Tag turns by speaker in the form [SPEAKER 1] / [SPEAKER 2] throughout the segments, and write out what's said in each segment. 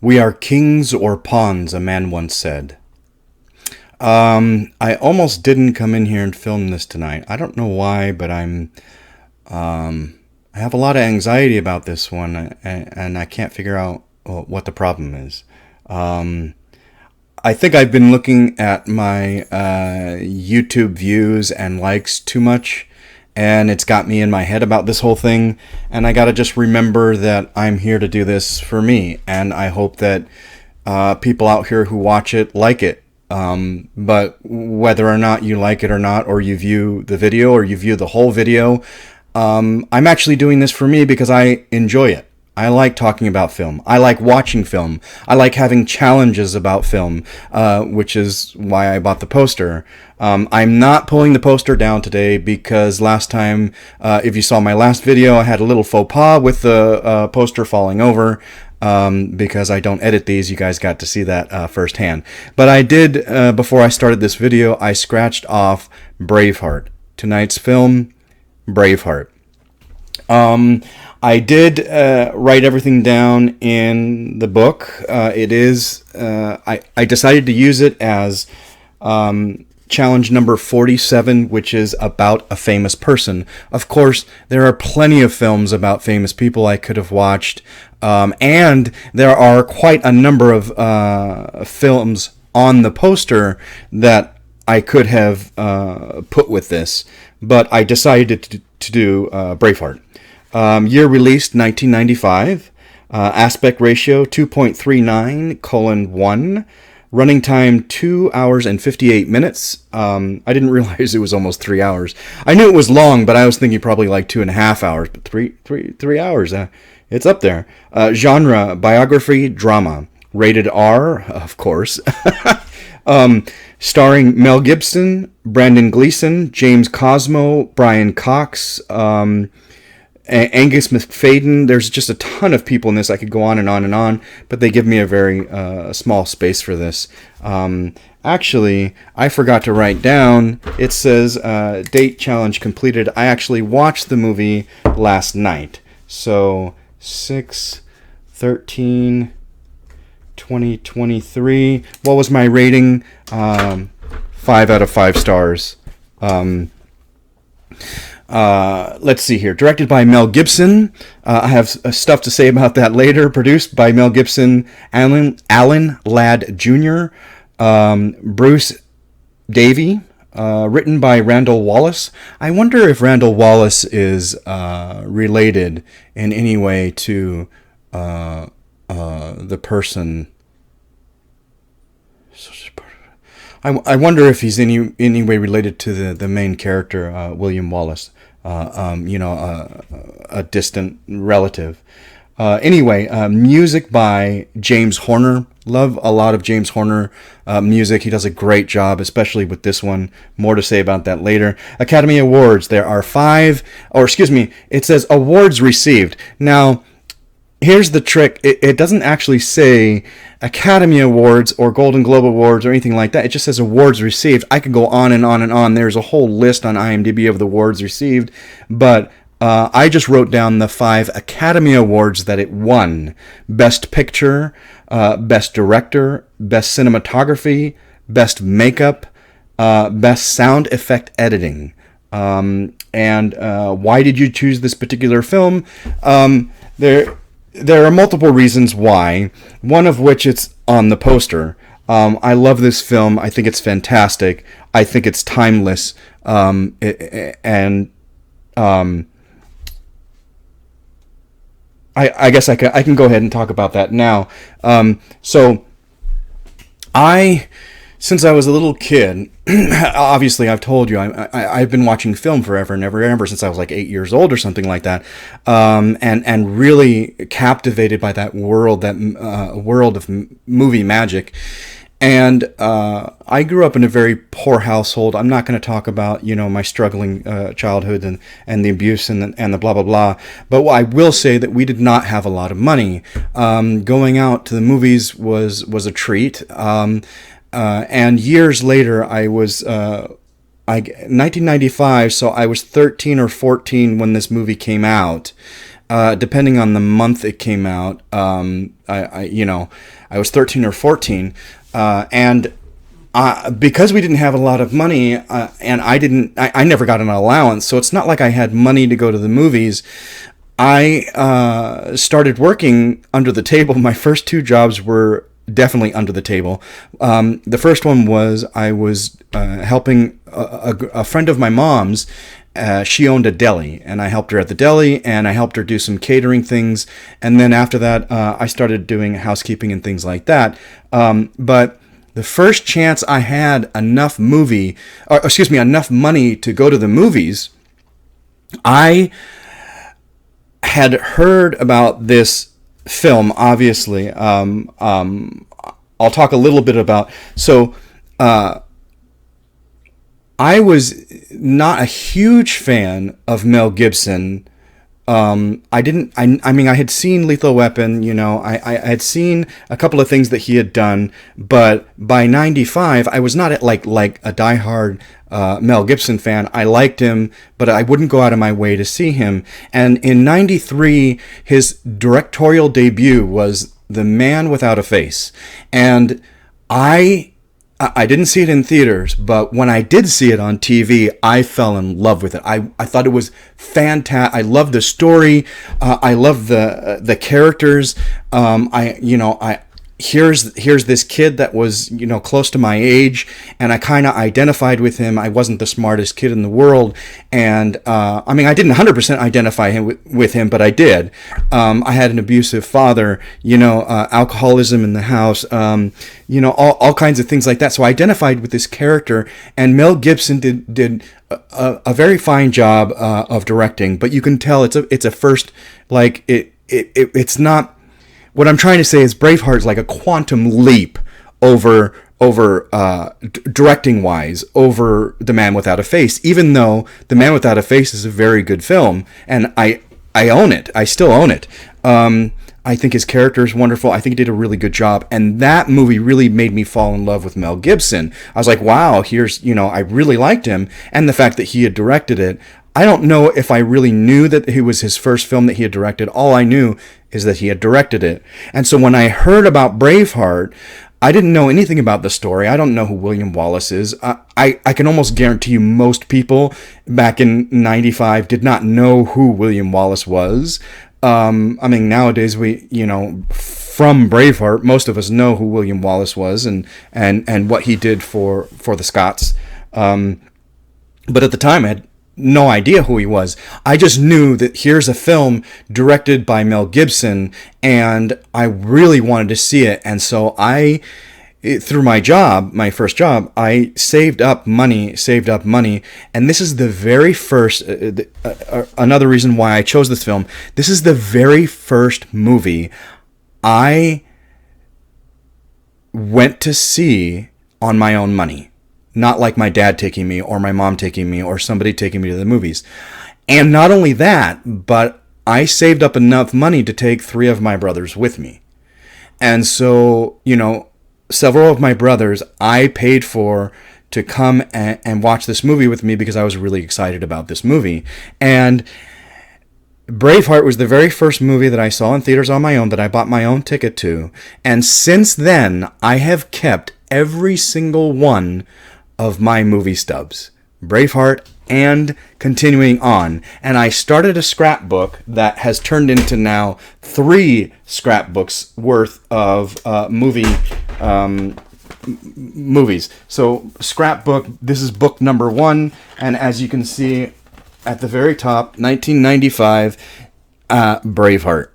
[SPEAKER 1] We are kings or pawns, a man once said. I almost didn't come in here and film this tonight. I don't know why, but I have a lot of anxiety about this one, and I can't figure out what the problem is. I think I've been looking at my YouTube views and likes too much, and it's got me in my head about this whole thing, and I gotta just remember that I'm here to do this for me, and I hope that people out here who watch it like it. But whether or not you like it or not, or you view the video or you view the whole video, I'm actually doing this for me because I enjoy it. I like talking about film. I like watching film. I like having challenges about film, which is why I bought the poster. I'm not pulling the poster down today because last time, if you saw my last video, I had a little faux pas with the poster falling over. Because I don't edit these, you guys got to see that firsthand. But I did, before I started this video, I scratched off Braveheart. Tonight's film, Braveheart. I did write everything down in the book. It is, I decided to use it as challenge number 47, which is about a famous person. Of course, there are plenty of films about famous people I could have watched, and there are quite a number of films on the poster that I could have put with this, but I decided to do Braveheart. Year released 1995, aspect ratio 2.39:1. Running time 2 hours and 58 minutes. I didn't realize it was almost 3 hours. I knew it was long, but I was thinking probably like 2.5 hours. But three hours. It's up there. Genre: biography, drama. Rated R, of course. Starring Mel Gibson, Brandon Gleeson, James Cosmo, Brian Cox, Angus McFadden. There's just a ton of people in this. I could go on and on and on, but they give me a very small space for this. Actually, I forgot to write down. It says date challenge completed. I actually watched the movie last night. So 6/13/2023. What was my rating? 5 out of 5 stars. Let's see here. Directed by Mel Gibson. I have stuff to say about that later. Produced by Mel Gibson, Alan Ladd Jr., Bruce Davey. Written by Randall Wallace. I wonder if Randall Wallace is related in any way to the person. I wonder if he's any way related to the main character, William Wallace. A distant relative. Anyway, music by James Horner. Love a lot of James Horner music. He does a great job, especially with this one. More to say about that later. Academy Awards. There are 5, it says awards received. Now, here's the trick. It doesn't actually say Academy Awards or Golden Globe Awards or anything like that. It just says awards received. I could go on and on and on. There's a whole list on IMDb of the awards received, but I just wrote down the 5 Academy Awards that it won. Best Picture, Best Director, Best Cinematography, Best Makeup, Best Sound Effect Editing. And why did you choose this particular film? There are multiple reasons why, one of which it's on the poster. I love this film. I think it's fantastic. I think it's timeless. I guess I can go ahead and talk about that now. Since I was a little kid, obviously I've told you I've been watching film forever and ever since I was like 8 years old or something like that, and really captivated by that world, world of movie magic. And I grew up in a very poor household. I'm not going to talk about my struggling childhood and the abuse and the blah blah blah. But I will say that we did not have a lot of money. Going out to the movies was a treat. And years later, I was 1995, so I was 13 or 14 when this movie came out. depending on the month it came out. I was 13 or 14, and because we didn't have a lot of money, and I never got an allowance, so it's not like I had money to go to the movies. I started working under the table. My first 2 jobs were definitely under the table. The first one was I was helping a friend of my mom's. She owned a deli, and I helped her at the deli, and I helped her do some catering things. And then after that, I started doing housekeeping and things like that. But the first chance I had enough money to go to the movies, I had heard about this film, obviously. I'll talk a little bit about. So, I was not a huge fan of Mel Gibson. I had seen Lethal Weapon, I had seen a couple of things that he had done, but by 95, I was not like a diehard Mel Gibson fan. I liked him, but I wouldn't go out of my way to see him. And in 93, his directorial debut was The Man Without a Face. And I didn't see it in theaters, but when I did see it on TV, I fell in love with it. I thought it was fantastic. I loved the story. I loved the characters. Here's this kid that was, close to my age, and I kind of identified with him. I wasn't the smartest kid in the world, and I didn't 100% identify with him, but I did. I had an abusive father, alcoholism in the house, all kinds of things like that. So I identified with this character, and Mel Gibson did a very fine job of directing. But you can tell it's a first, like it's not. What I'm trying to say is Braveheart is like a quantum leap over directing wise over The Man Without a Face, even though The Man Without a Face is a very good film, and I own it. I still own it. I think his character is wonderful. I think he did a really good job, and that movie really made me fall in love with Mel Gibson. I was like, wow, I really liked him, and the fact that he had directed it. I don't know if I really knew that it was his first film that he had directed. All I knew is that he had directed it. And so when I heard about Braveheart, I didn't know anything about the story. I don't know who William Wallace is. I can almost guarantee you most people back in 95 did not know who William Wallace was. Nowadays from Braveheart, most of us know who William Wallace was and what he did for the Scots. But at the time, I had no idea who he was. I just knew that here's a film directed by Mel Gibson, and I really wanted to see it. And so through my first job, I saved up money, and this is the very first, another reason why I chose this film. This is the very first movie I went to see on my own money. Not like my dad taking me or my mom taking me or somebody taking me to the movies. And not only that, but I saved up enough money to take 3 of my brothers with me. And so, several of my brothers I paid for to come and watch this movie with me because I was really excited about this movie. And Braveheart was the very first movie that I saw in theaters on my own, that I bought my own ticket to. And since then, I have kept every single one of my movie stubs, Braveheart and continuing on. And I started a scrapbook that has turned into now 3 scrapbooks worth of movies. So scrapbook, this is book number 1, and as you can see at the very top, 1995, Braveheart.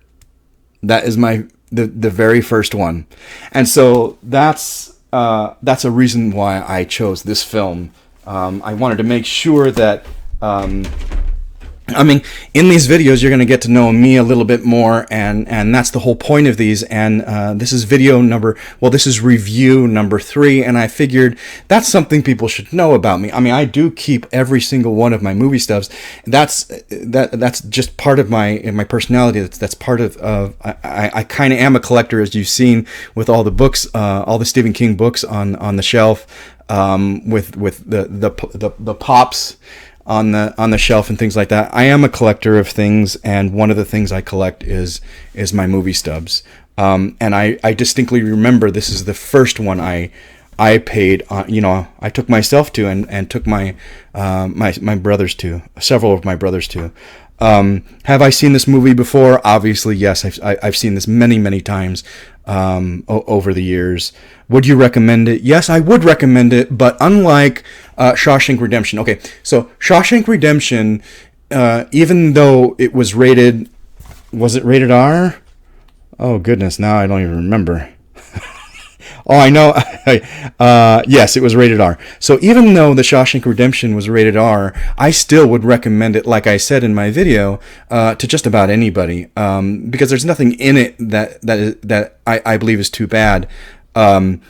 [SPEAKER 1] That is the very first one. And so that's a reason why I chose this film. I wanted to make sure that in these videos, you're going to get to know me a little bit more, and that's the whole point of these. And this is this is review number 3, and I figured that's something people should know about me. I do keep every single one of my movie stubs. That's just part of my personality. That's part of I kind of am a collector, as you've seen with all the books, all the Stephen King books on the shelf, with the pops. on the shelf and things like that. I am a collector of things, and one of the things I collect is my movie stubs. And I distinctly remember this is the first one I paid on, I took myself to and took my my brothers to, several of my brothers to. Have I seen this movie before? Obviously, yes. I've seen this many times over the years. Would you recommend it? Yes, I would recommend it, but unlike Shawshank Redemption. Okay, so Shawshank Redemption, even though it was rated, was it rated R? Oh, goodness, now I don't even remember. Oh, I know. Yes, it was rated R. So even though The Shawshank Redemption was rated R, I still would recommend it, like I said in my video, to just about anybody, because there's nothing in it that I believe is too bad. I'm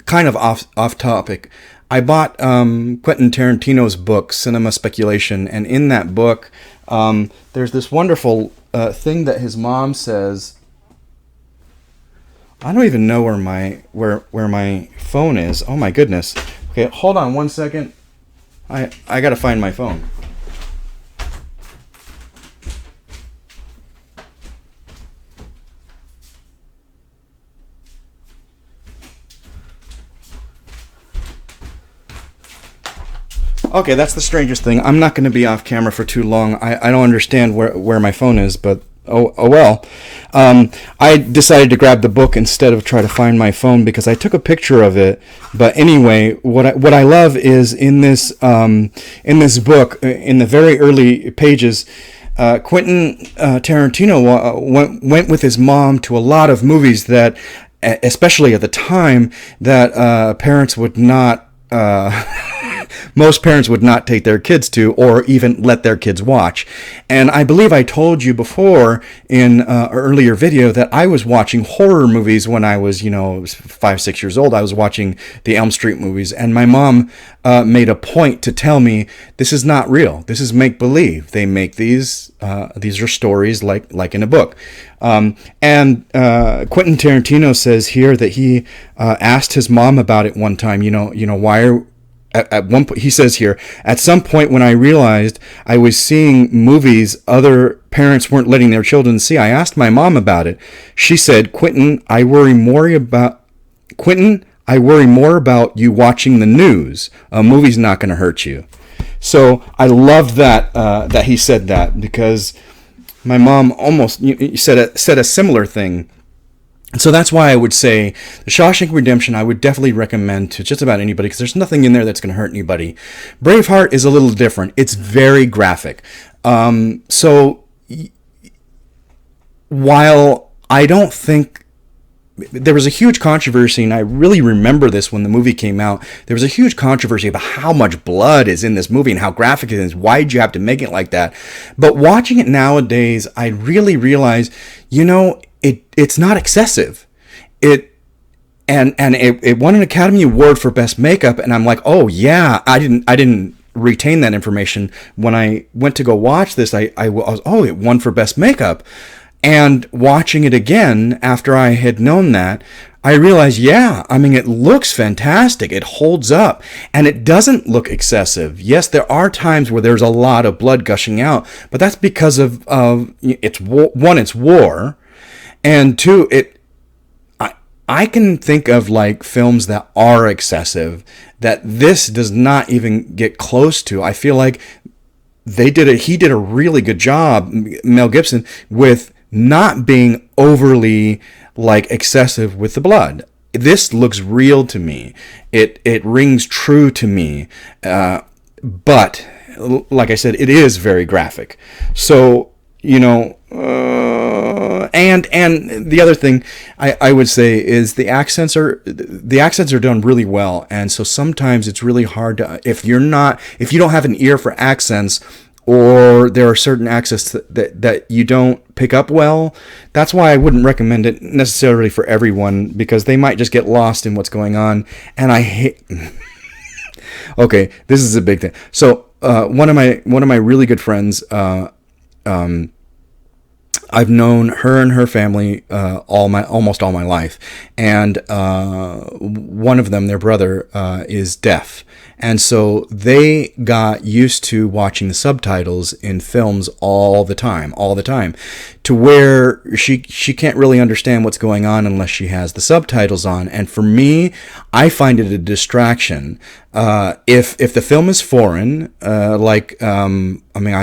[SPEAKER 1] kind of off topic. I bought Quentin Tarantino's book, Cinema Speculation, and in that book, there's this wonderful thing that his mom says. I don't even know where my phone is. Oh my goodness. Okay, hold on one second. I gotta find my phone. Okay, that's the strangest thing. I'm not going to be off camera for too long. I don't understand where my phone is, but oh well. I decided to grab the book instead of try to find my phone because I took a picture of it. But anyway, what I love is in this book, in the very early pages, Quentin Tarantino went with his mom to a lot of movies that, especially at the time, that parents would not. Most parents would not take their kids to or even let their kids watch. And I believe I told you before in an earlier video that I was watching horror movies when I was, 5, 6 years old. I was watching the Elm Street movies, and my mom made a point to tell me this is not real. This is make-believe. They make these are stories like in a book. And Quentin Tarantino says here that he asked his mom about it one time. Why are at one point, he says here, at some point when I realized I was seeing movies other parents weren't letting their children see, I asked my mom about it. She said, Quentin, I worry more about you watching the news. A movie's not going to hurt you. So I love that he said that, because my mom almost said a similar thing. So that's why I would say The Shawshank Redemption I would definitely recommend to just about anybody, because there's nothing in there that's going to hurt anybody. Braveheart is a little different. It's very graphic. So while I don't think there was a huge controversy, and I really remember this when the movie came out, there was a huge controversy about how much blood is in this movie and how graphic it is. Why did you have to make it like that? But watching it nowadays, I really realize, it's not excessive. It won an Academy Award for Best Makeup, and I'm like, oh yeah, I didn't retain that information when I went to go watch this. I was, oh, it won for Best Makeup, and watching it again after I had known that, I realized, it looks fantastic. It holds up, and it doesn't look excessive. Yes, there are times where there's a lot of blood gushing out, but that's because of it's war. And two, I can think of like films that are excessive that this does not even get close to. I feel like he did a really good job, Mel Gibson, with not being overly like excessive with the blood. This looks real to me. It rings true to me. But like I said, it is very graphic. So, and the other thing I would say is the accents are done really well, and so sometimes it's really hard to, if you don't have an ear for accents, or there are certain accents that you don't pick up well. That's why I wouldn't recommend it necessarily for everyone, because they might just get lost in what's going on. And I hate. Okay, this is a big thing. So one of my really good friends. I've known her and her family almost all my life, and one of them, their brother, is deaf, And so they got used to watching the subtitles in films all the time, to where she can't really understand what's going on unless she has the subtitles on. And for me, I find it a distraction. If the film is foreign, I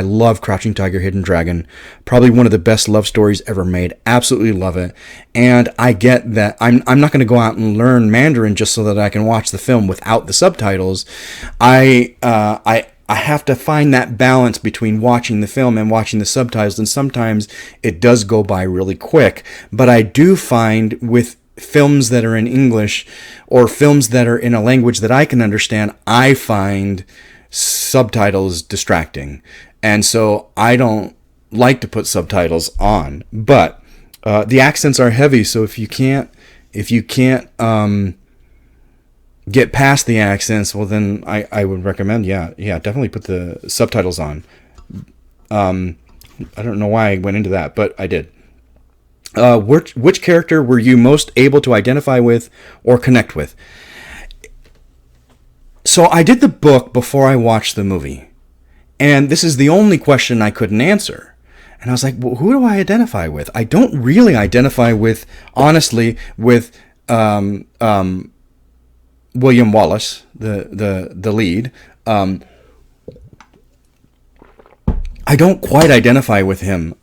[SPEAKER 1] love Crouching Tiger, Hidden Dragon, probably one of the best love stories ever made. Absolutely love it. And I get that I'm not going to go out and learn Mandarin just so that I can watch the film without the subtitles. I have to find that balance between watching the film and watching the subtitles, and sometimes it does go by really quick. But I do find with films that are in English or films that are in a language that I can understand, I find subtitles distracting. And so I don't like to put subtitles on. But the accents are heavy, so if you can't get past the accents, well then I would recommend, definitely put the subtitles on. I don't know why I went into that, but I did. Which character were you most able to identify with or connect with? So I did the book before I watched the movie, and this is the only question I couldn't answer. And I was like, well, who do I identify with? I don't really identify with, honestly, with William Wallace, the lead. I don't quite identify with him.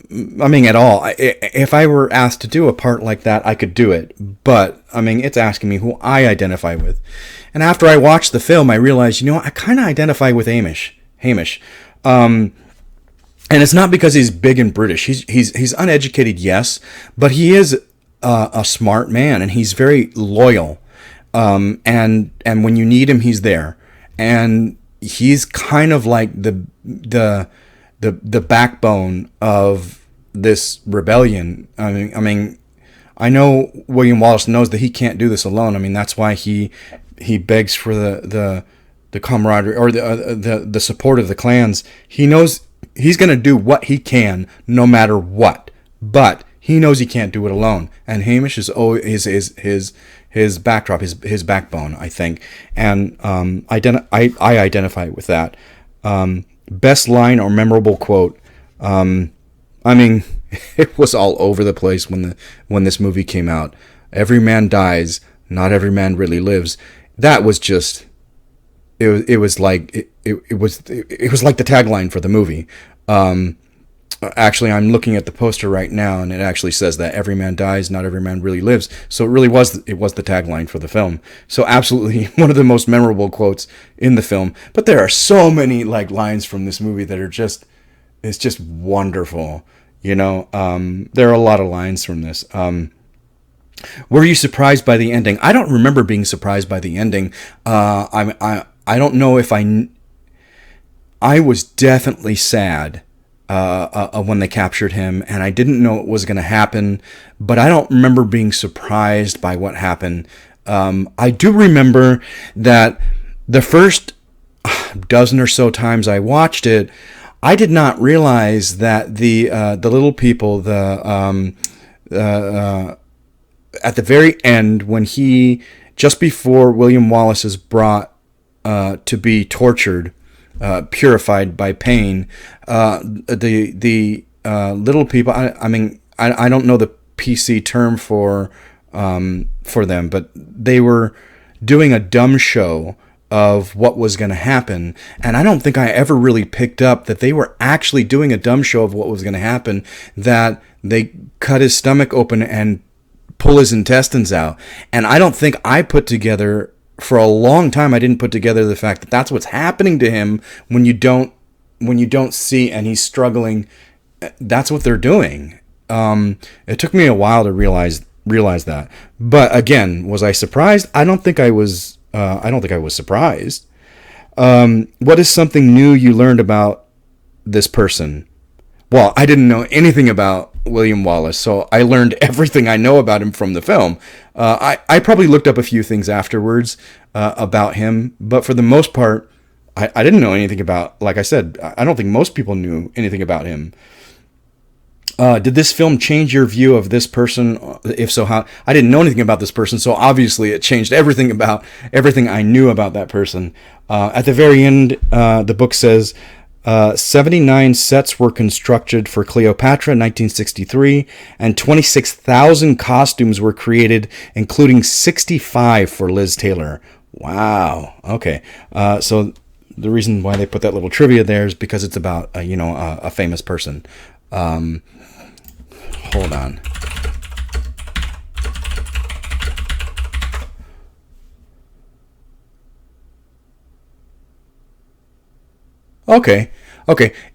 [SPEAKER 1] At all. If I were asked to do a part like that, I could do it. But, it's asking me who I identify with. And after I watched the film, I realized, I kind of identify with Hamish. And it's not because he's big and British. He's uneducated, yes, but he is a smart man, and he's very loyal. And when you need him, he's there. And he's kind of like the backbone of this rebellion. I know William Wallace knows that he can't do this alone. That's why he begs for the camaraderie or the support of the clans. He knows he's going to do what he can no matter what, but he knows he can't do it alone. And Hamish is always his backdrop, his backbone, I think. And I identify with that. Best line or memorable quote. It was all over the place when this movie came out. Every man dies, not every man really lives. That was just. It was like the tagline for the movie. Actually, I'm looking at the poster right now, and it actually says that every man dies, not every man really lives. So it really was the tagline for the film. So absolutely one of the most memorable quotes in the film. But there are so many lines from this movie that are it's just wonderful. There are a lot of lines from this. Were you surprised by the ending? I don't remember being surprised by the ending. I don't know if I was definitely sad when they captured him, and I didn't know it was going to happen, but I don't remember being surprised by what happened. I do remember that the first dozen or so times I watched it, I did not realize that the little people, at the very end, when just before William Wallace is brought to be tortured, purified by pain, the little people. I don't know the PC term for them, but they were doing a dumb show of what was going to happen, and I don't think I ever really picked up that they were actually doing a dumb show of what was going to happen. That they cut his stomach open and pull his intestines out, and I don't think I put together. For a long time, I didn't put together the fact that that's what's happening to him when you don't see and he's struggling. That's what they're doing. It took me a while to realize that. But again, was I surprised? I don't think I was. Surprised. What is something new you learned about this person? Well, I didn't know anything about William Wallace, so I learned everything I know about him from the film. I probably looked up a few things afterwards about him, but for the most part, I didn't know anything about, like I said, I don't think most people knew anything about him. Did this film change your view of this person? If so, how? I didn't know anything about this person, so obviously it changed everything I knew about that person. At the very end, the book says 79 sets were constructed for Cleopatra in 1963, and 26,000 costumes were created, including 65 for Liz Taylor. Wow. Okay. So the reason why they put that little trivia there is because it's about a famous person. Hold on. Okay.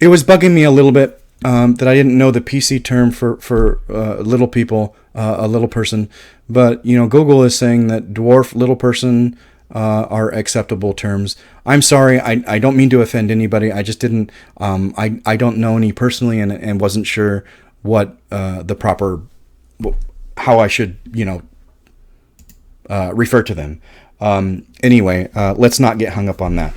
[SPEAKER 1] It was bugging me a little bit that I didn't know the PC term for little people, a little person. But Google is saying that dwarf, little person are acceptable terms. I'm sorry. I don't mean to offend anybody. I just didn't. I don't know any personally, and wasn't sure what the proper, how I should refer to them. Anyway, let's not get hung up on that.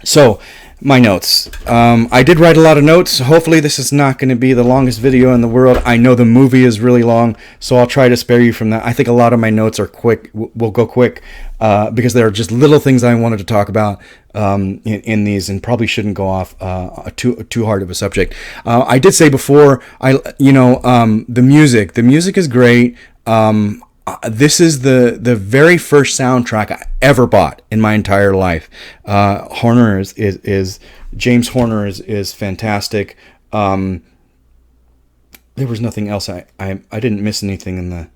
[SPEAKER 1] So, my notes. I did write a lot of notes. Hopefully this is not going to be the longest video in the world. I know the movie is really long, so I'll try to spare you from that. I think a lot of my notes are quick. Will go quick because there are just little things I wanted to talk about in these, and probably shouldn't go off too hard of a subject. I did say before, the music. The music is great. This is the very first soundtrack I ever bought in my entire life. Horner is James Horner is fantastic. There was nothing else. I didn't miss anything in the.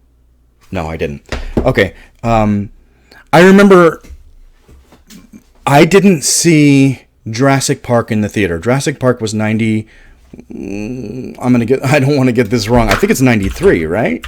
[SPEAKER 1] No, I didn't. Okay. I remember I didn't see Jurassic Park in the theater. Jurassic Park was 90. I don't want to get this wrong. I think it's 93, right?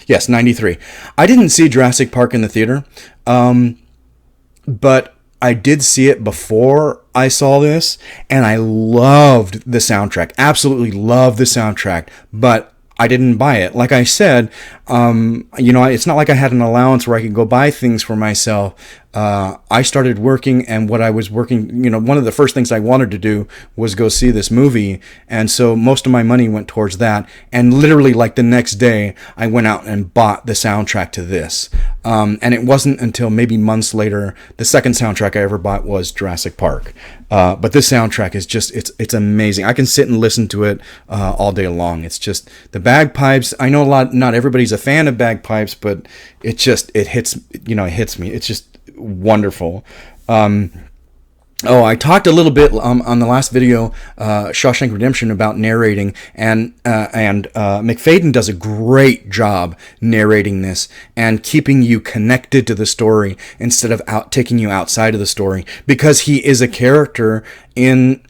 [SPEAKER 1] Yes, 93. I didn't see Jurassic Park in the theater, but I did see it before I saw this, and I loved the soundtrack. Absolutely loved the soundtrack, but I didn't buy it. Like I said, it's not like I had an allowance where I could go buy things for myself. I started working, and what I was working, one of the first things I wanted to do was go see this movie. And so most of my money went towards that. And literally like the next day, I went out and bought the soundtrack to this. And it wasn't until maybe months later, the second soundtrack I ever bought was Jurassic Park. But this soundtrack is just, it's amazing. I can sit and listen to it all day long. It's just the bagpipes. I know not everybody's a fan of bagpipes, but it hits me. It's just wonderful. I talked a little bit on the last video, Shawshank Redemption, about narrating, and McFadden does a great job narrating this and keeping you connected to the story instead of taking you outside of the story, because he is a character in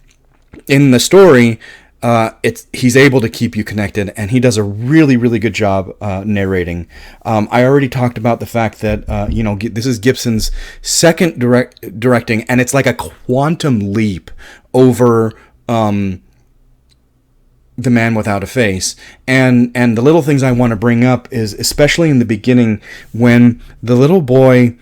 [SPEAKER 1] the story. He's able to keep you connected, and he does a really, really good job narrating. I already talked about the fact that this is Gibson's second directing, and it's like a quantum leap over The Man Without a Face. And the little things I want to bring up is, especially in the beginning, when the little boy,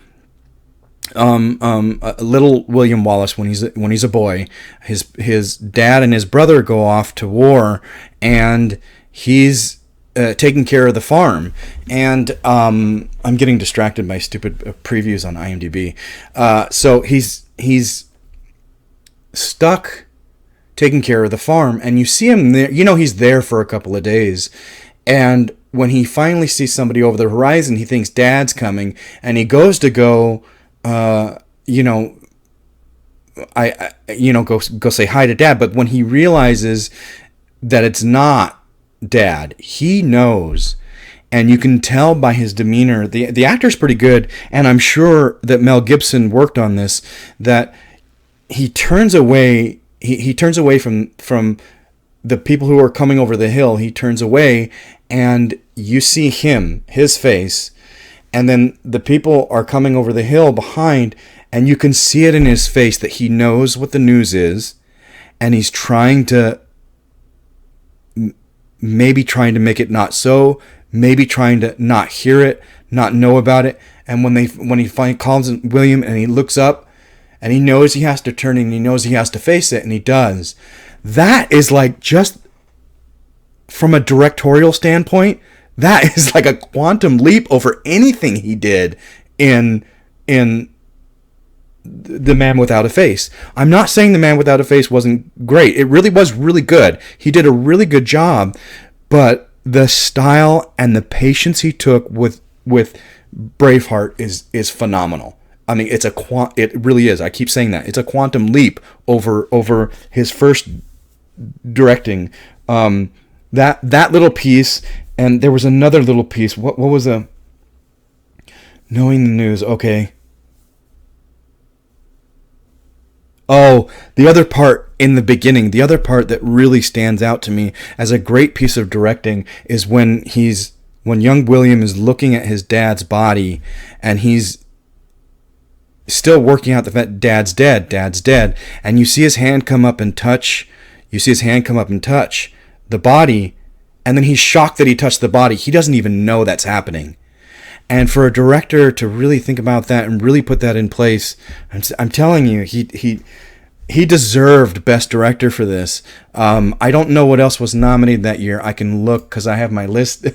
[SPEAKER 1] little William Wallace, when he's a boy, his dad and his brother go off to war, and he's taking care of the farm. And I'm getting distracted by stupid previews on IMDb. So he's stuck taking care of the farm, and you see him there. He's there for a couple of days, and when he finally sees somebody over the horizon, he thinks Dad's coming, and he goes to go. Go say hi to Dad. But when he realizes that it's not Dad, he knows, and you can tell by his demeanor. The actor's pretty good, and I'm sure that Mel Gibson worked on this. That he turns away. He turns away from the people who are coming over the hill. He turns away, and you see his face. And then the people are coming over the hill behind, and you can see it in his face that he knows what the news is, and he's trying to make it not so, maybe trying to not hear it, not know about it. And when he finally calls William, and he looks up, and he knows he has to turn and he knows he has to face it, and he does. That is like, just from a directorial standpoint, that is like a quantum leap over anything he did in The Man Without a Face. I'm not saying The Man Without a Face wasn't great. It really was really good. He did a really good job, but the style and the patience he took with Braveheart is phenomenal. I mean, it really is. I keep saying that. It's a quantum leap over his first directing. That little piece, and there was another little piece. What was knowing the news? Okay. Oh, the other part in the beginning, the other part that really stands out to me as a great piece of directing is when young William is looking at his dad's body, and he's still working out the fact dad's dead, and you see his hand come up and touch the body, and then he's shocked that he touched the body. He doesn't even know that's happening. And for a director to really think about that and really put that in place, I'm telling you, he deserved Best Director for this. I don't know what else was nominated that year. I can look because I have my list.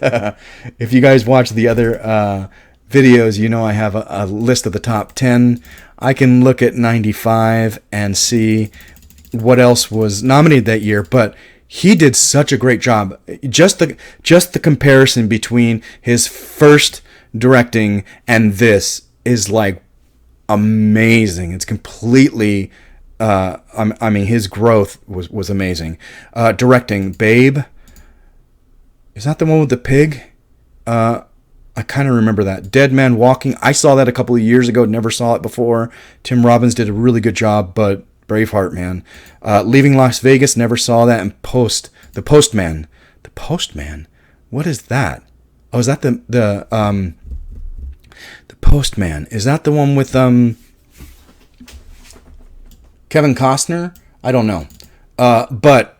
[SPEAKER 1] If you guys watch the other videos, you know I have a list of the top 10. I can look at 95 and see what else was nominated that year, but he did such a great job. Just the comparison between his first directing and this is like amazing. It's completely I mean, his growth was amazing. Directing Babe, is that the one with the pig? I kind of remember that. Dead Man Walking, I saw that a couple of years ago, never saw it before. Tim Robbins did a really good job, but Braveheart, man. Leaving Las Vegas, never saw that. And The Postman, what is that? Oh, is that the Postman? Is that the one with Kevin Costner? I don't know. But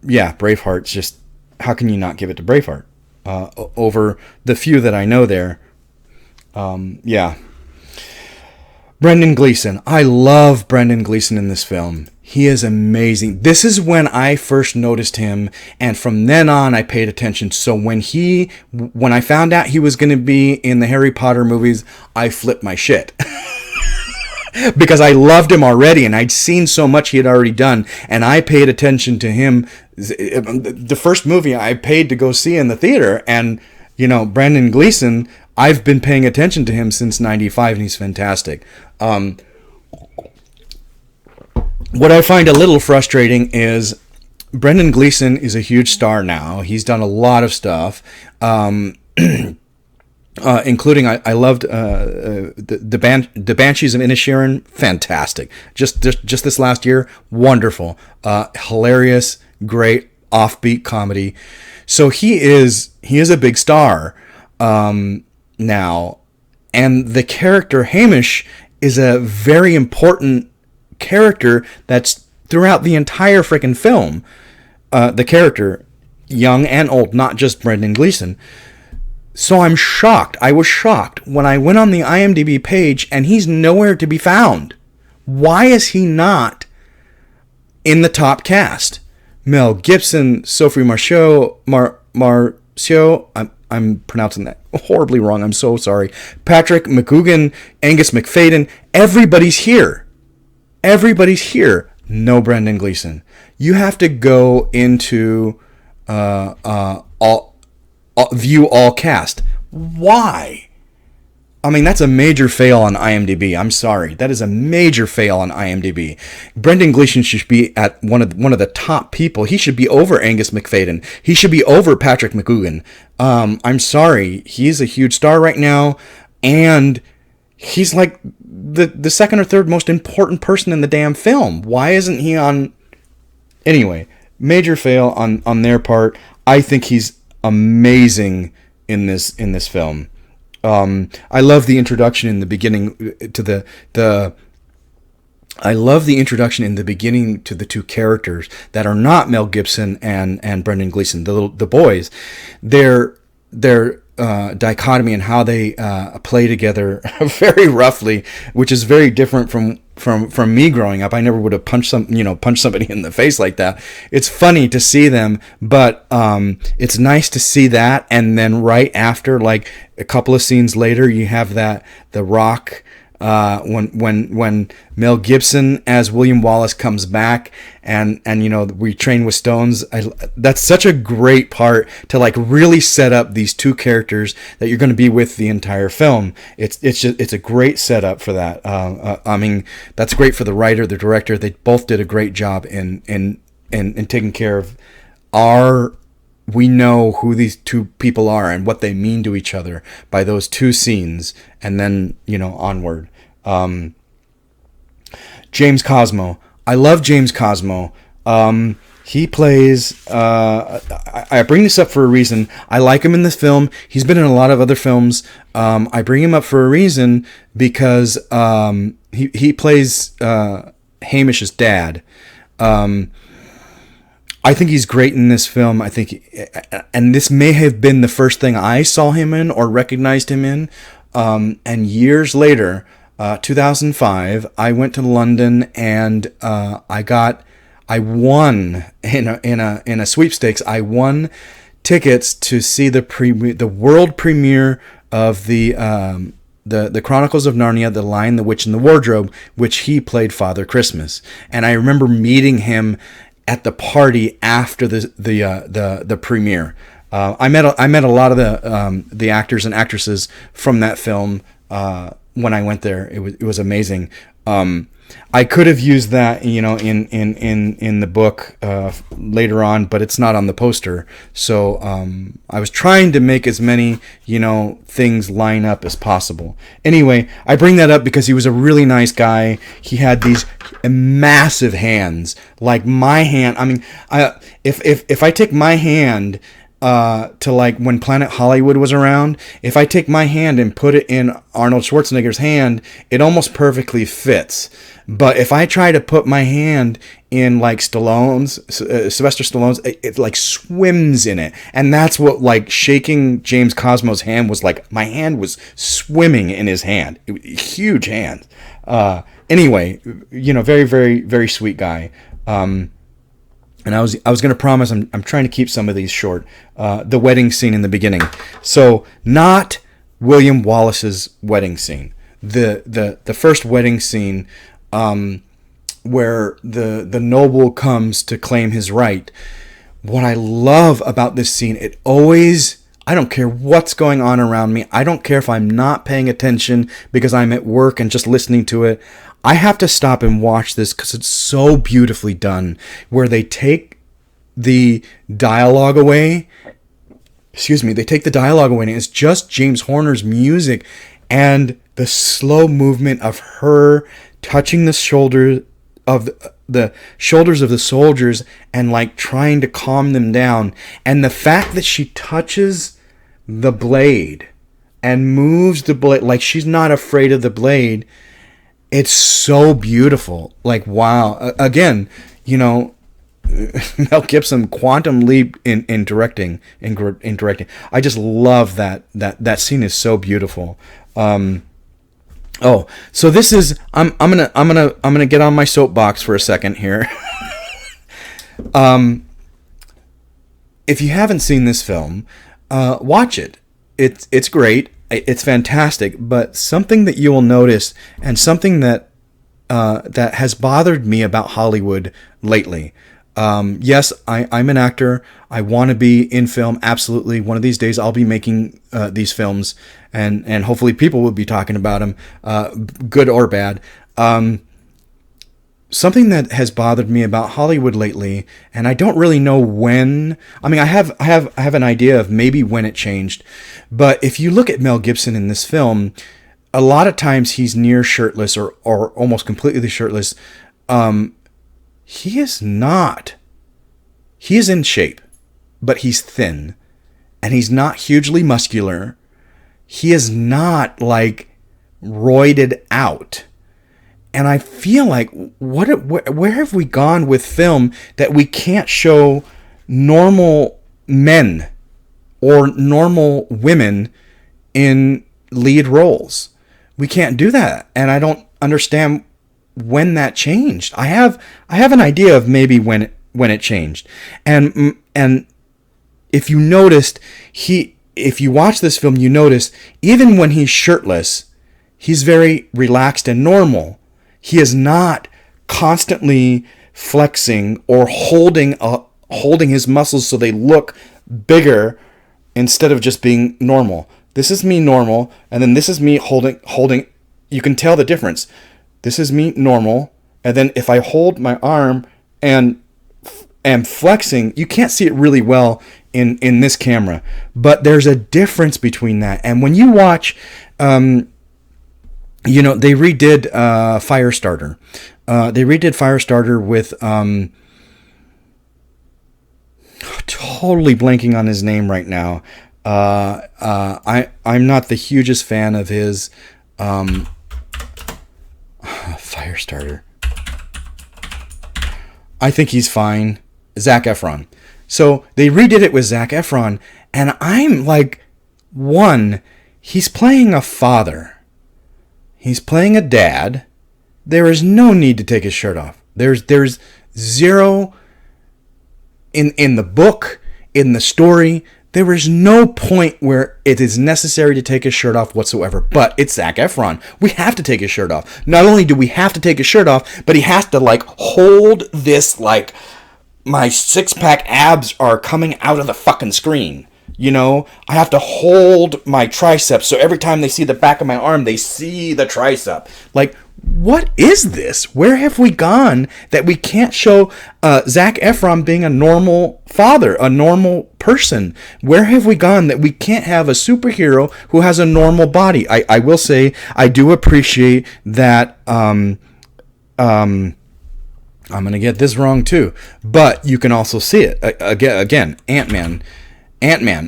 [SPEAKER 1] yeah, Braveheart's just, how can you not give it to Braveheart? Over the few that I know there. Yeah. Brendan Gleeson. I love Brendan Gleeson in this film. He is amazing. This is when I first noticed him, and from then on I paid attention. So when I found out he was going to be in the Harry Potter movies, I flipped my shit. Because I loved him already, and I'd seen so much he had already done, and I paid attention to him. The first movie I paid to go see in the theater, and, Brendan Gleeson, I've been paying attention to him since 95, and he's fantastic. What I find a little frustrating is Brendan Gleeson is a huge star now. He's done a lot of stuff, including I loved the Banshees of Inisherin. Fantastic. Just this last year, wonderful, hilarious, great offbeat comedy. So he is a big star now, and the character Hamish is a very important character that's throughout the entire freaking film. The character, young and old, not just Brendan Gleeson. So I'm shocked. I was shocked when I went on the IMDb page and he's nowhere to be found. Why is he not in the top cast? Mel Gibson, Sophie Marceau, I'm pronouncing that horribly wrong. I'm so sorry. Patrick McGoogan, Angus McFadden, everybody's here. Everybody's here. No Brendan Gleeson. You have to go into view all cast. Why? I mean, that's a major fail on IMDb. I'm sorry. That is a major fail on IMDb. Brendan Gleeson should be at one of the top people. He should be over Angus McFadden. He should be over Patrick McGoogan. I'm sorry. He's a huge star right now, and he's like the second or third most important person in the damn film. Why isn't he on? Anyway, major fail on their part. I think he's amazing in this film. I love the introduction in the beginning to I love the introduction in the beginning to the two characters that are not Mel Gibson and Brendan Gleeson, the boys. They're dichotomy and how they play together very roughly, which is very different from me growing up. I never would have punched somebody in the face like that. It's funny to see them, but it's nice to see that. And then right after, like a couple of scenes later, you have the Rock. When Mel Gibson as William Wallace comes back and we train with stones, that's such a great part to like really set up these two characters that you're going to be with the entire film. It's a great setup for that. I mean, that's great for the writer, the director. They both did a great job in taking care of we know who these two people are and what they mean to each other by those two scenes, and then, onward. James Cosmo. I love James Cosmo. He plays... I bring this up for a reason. I like him in this film. He's been in a lot of other films. I bring him up for a reason because he plays Hamish's dad. I think he's great in this film. I think, and this may have been the first thing I saw him in or recognized him in. And years later, 2005, I went to London and I won in a sweepstakes. I won tickets to see the world premiere of the Chronicles of Narnia, The Lion, the Witch, and the Wardrobe, which he played Father Christmas. And I remember meeting him at the party after the premiere. I met a lot of the actors and actresses from that film when I went there. It was amazing. I could have used that, in the book later on, but it's not on the poster. So I was trying to make as many, things line up as possible. Anyway, I bring that up because he was a really nice guy. He had these massive hands, like my hand. I mean, if I take my hand to like when Planet Hollywood was around, if I take my hand and put it in Arnold Schwarzenegger's hand, it almost perfectly fits. But if I try to put my hand in like Sylvester Stallone's, it like swims in it. And that's what like shaking James Cosmo's hand was like. My hand was swimming in his hand. Huge hand. Anyway, very, very, very sweet guy. And I was going to promise I'm trying to keep some of these short. The wedding scene in the beginning. So not William Wallace's wedding scene. The first wedding scene where the noble comes to claim his right. What I love about this scene, I don't care what's going on around me. I don't care if I'm not paying attention because I'm at work and just listening to it. I have to stop and watch this because it's so beautifully done, where they take the dialogue away. They take the dialogue away, and it's just James Horner's music and the slow movement of her touching the shoulder of the shoulders of the soldiers and like trying to calm them down. And the fact that she touches the blade and moves the blade like she's not afraid of the blade. It's so beautiful. Like, wow. Again, Mel Gibson, quantum leap in directing. I just love that scene is so beautiful. So this is I'm gonna get on my soapbox for a second here. If you haven't seen this film, watch it. It's great. It's fantastic, but something that you will notice, and something that has bothered me about Hollywood lately. Yes, I'm an actor. I want to be in film. Absolutely. One of these days I'll be making these films, and hopefully people will be talking about them, good or bad. Something that has bothered me about Hollywood lately, and I don't really know when. I mean, I have an idea of maybe when it changed, but if you look at Mel Gibson in this film, a lot of times he's near shirtless or almost completely shirtless. He is not. He is in shape, but he's thin, and he's not hugely muscular. He is not like roided out. And I feel like, where have we gone with film that we can't show normal men or normal women in lead roles. We can't do that. And I don't understand when that changed. I have an idea of maybe when it changed. And if you noticed, if you watch this film, you notice even when he's shirtless, he's very relaxed and normal. He is not constantly flexing or holding his muscles so they look bigger instead of just being normal. This is me normal, and then this is me holding. You can tell the difference. This is me normal, and then if I hold my arm and am flexing, you can't see it really well in this camera, but there's a difference between that. And when you watch, they redid Firestarter. They redid Firestarter with totally blanking on his name right now. I'm not the hugest fan of his Firestarter. I think he's fine. Zac Efron. So they redid it with Zac Efron, and I'm like, he's playing a father. He's playing a dad. There is no need to take his shirt off. There's zero in the book, in the story. There is no point where it is necessary to take his shirt off whatsoever. But it's Zac Efron. We have to take his shirt off. Not only do we have to take his shirt off, but he has to hold this my six-pack abs are coming out of the fucking screen. I have to hold my triceps, so every time they see the back of my arm, they see the tricep. What is this? Where have we gone that we can't show Zac Efron being a normal father, a normal person? Where have we gone that we can't have a superhero who has a normal body? I will say, I do appreciate that... I'm going to get this wrong too, but you can also see it. Again, Ant-Man.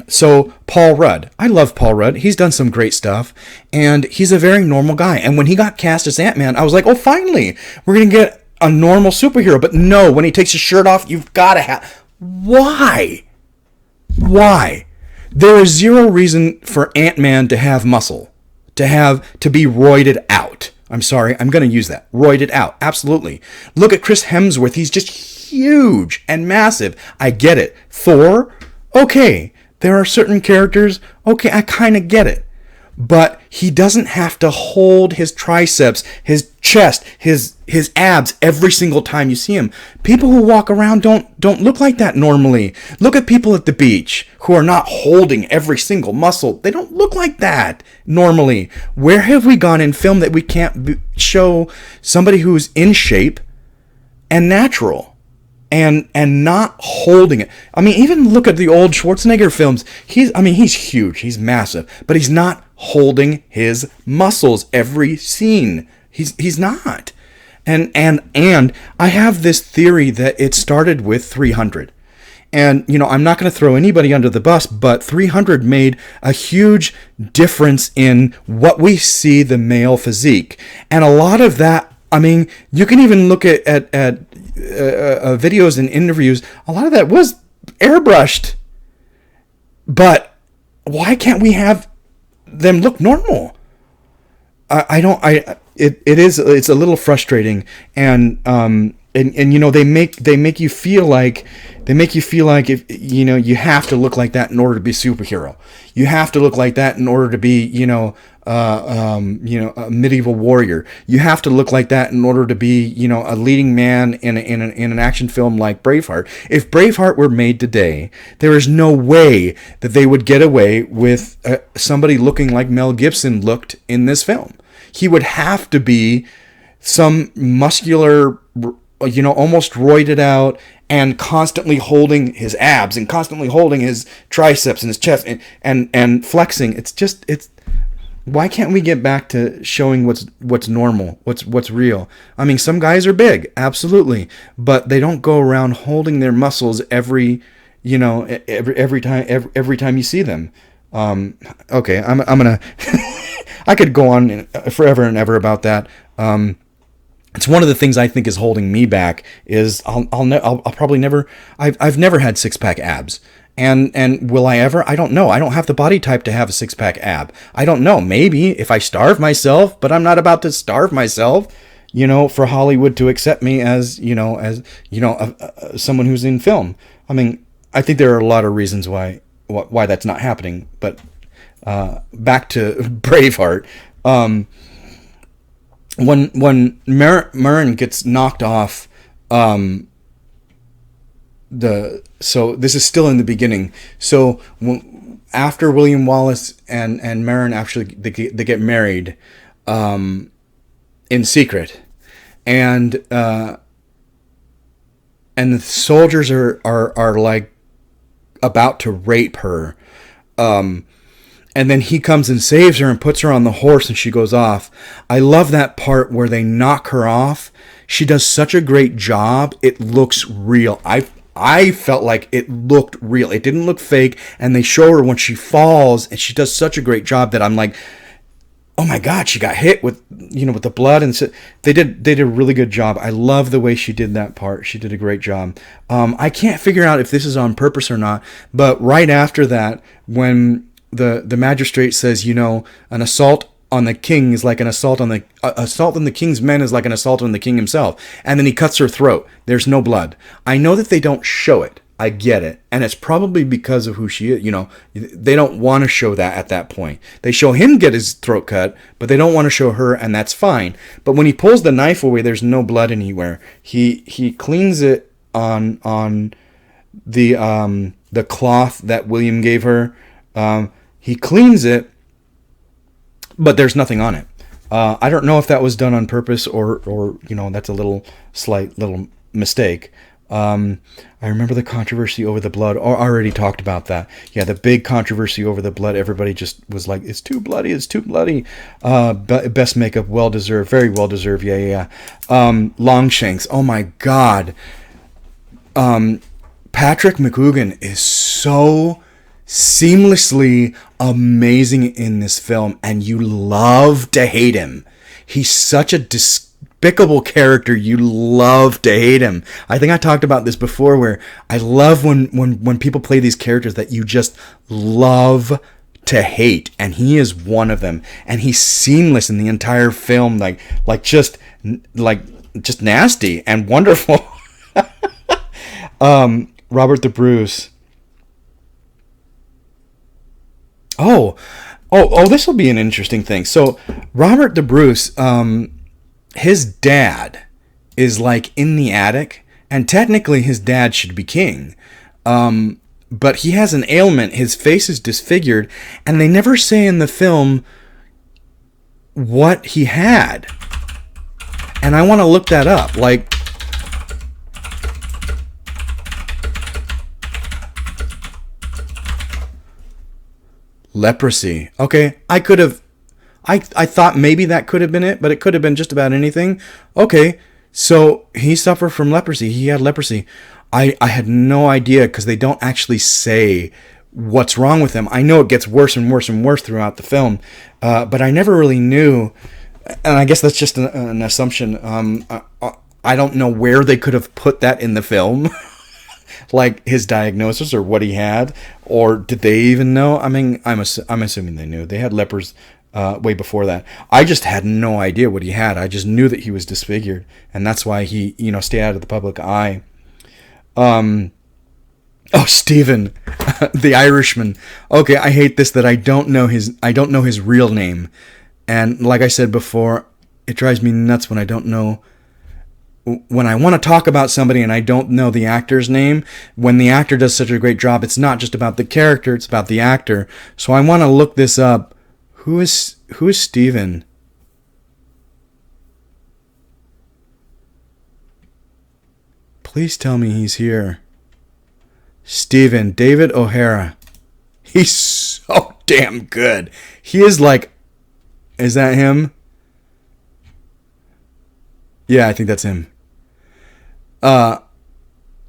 [SPEAKER 1] So Paul Rudd. I love Paul Rudd. He's done some great stuff, and he's a very normal guy. And when he got cast as Ant-Man, I was like, oh, finally, we're going to get a normal superhero. But no, when he takes his shirt off, you've got to have... Why? There is zero reason for Ant-Man to have muscle, to be roided out. I'm sorry, I'm going to use that. Roided out. Absolutely. Look at Chris Hemsworth. He's just huge and massive. I get it. Thor? Okay. There are certain characters. Okay, I kind of get it. But he doesn't have to hold his triceps, his chest, his abs every single time you see him. People who walk around don't look like that normally. Look at people at the beach who are not holding every single muscle. They don't look like that normally. Where have we gone in film that we can't show somebody who's in shape and natural? And not holding it. I mean, even look at the old Schwarzenegger films. He's huge. He's massive. But he's not holding his muscles every scene. He's not. And I have this theory that it started with 300. And, I'm not going to throw anybody under the bus, but 300 made a huge difference in what we see the male physique. And a lot of that, you can even look at videos and interviews. A lot of that was airbrushed. But why can't we have them look normal? It's a little frustrating, and they make you feel like if you have to look like that in order to be a superhero. You have to look like that in order to be a medieval warrior. You have to look like that in order to be a leading man in an action film like Braveheart. If Braveheart were made today, there is no way that they would get away with somebody looking like Mel Gibson looked in this film. He would have to be some muscular, almost roided out, and constantly holding his abs and constantly holding his triceps and his chest and flexing. It's why can't we get back to showing what's normal, what's real? Some guys are big, absolutely, but they don't go around holding their muscles every time you see them. Okay, I'm gonna I could go on forever and ever about that. It's one of the things I think is holding me back is I'll probably never, I've never had six pack abs. And will I ever? I don't know. I don't have the body type to have a six pack ab. I don't know. Maybe if I starve myself, but I'm not about to starve myself, for Hollywood to accept me as, someone who's in film. I mean, I think there are a lot of reasons why that's not happening. But back to Braveheart. When Murren gets knocked off, so this is still in the beginning. So after William Wallace and Murren actually they get married, in secret, and the soldiers are like about to rape her, and then he comes and saves her and puts her on the horse and she goes off. I love that part where they knock her off. She does such a great job. It looks real. I felt like it looked real. It didn't look fake. And they show her when she falls and she does such a great job that I'm like, oh my God, she got hit with the blood. And so they did a really good job. I love the way she did that part. She did a great job. I can't figure out if this is on purpose or not, but right after that, when the magistrate says, an assault on the king is like an assault on the king's men is like an assault on the king himself. And then he cuts her throat. There's no blood. I know that they don't show it. I get it. And it's probably because of who she is. They don't want to show that at that point. They show him get his throat cut, but they don't want to show her, and that's fine. But when he pulls the knife away, there's no blood anywhere. He cleans it on the cloth that William gave her. He cleans it, but there's nothing on it. I don't know if that was done on purpose or that's a slight little mistake. I remember the controversy over the blood. I already talked about that. Yeah, the big controversy over the blood. Everybody just was like, it's too bloody, it's too bloody. Best makeup, well-deserved, very well-deserved. Yeah. Longshanks, oh my God. Patrick McGoogan is so seamlessly amazing in this film, and you love to hate him. He's such a despicable character. You love to hate him. I think I talked about this before, where I love when people play these characters that you just love to hate, and he is one of them. And he's seamless in the entire film, just nasty and wonderful. Robert the Bruce. Oh, this will be an interesting thing. So, Robert the Bruce, his dad is like in the attic, and technically his dad should be king. But he has an ailment. His face is disfigured, and they never say in the film what he had. And I want to look that up. Leprosy. Okay, I thought maybe that could have been it, but it could have been just about anything. Okay, so he suffered from leprosy. He had leprosy. I had no idea, because they don't actually say what's wrong with him. I know it gets worse and worse and worse throughout the film, but I never really knew, and I guess that's just an assumption. I don't know where they could have put that in the film. Like his diagnosis or what he had, or did they even know? I mean, I'm assuming they knew. They had lepers way before that. I just had no idea what he had. I just knew that he was disfigured, and that's why he, stayed out of the public eye. Oh, Stephen, the Irishman. Okay, I hate this that I don't know his real name, and like I said before, it drives me nuts when I don't know. When I want to talk about somebody and I don't know the actor's name, when the actor does such a great job, it's not just about the character, it's about the actor. So I want to look this up. Who is Steven? Please tell me he's here. Steven, David O'Hara. He's so damn good. He is like, is that him? Yeah, I think that's him.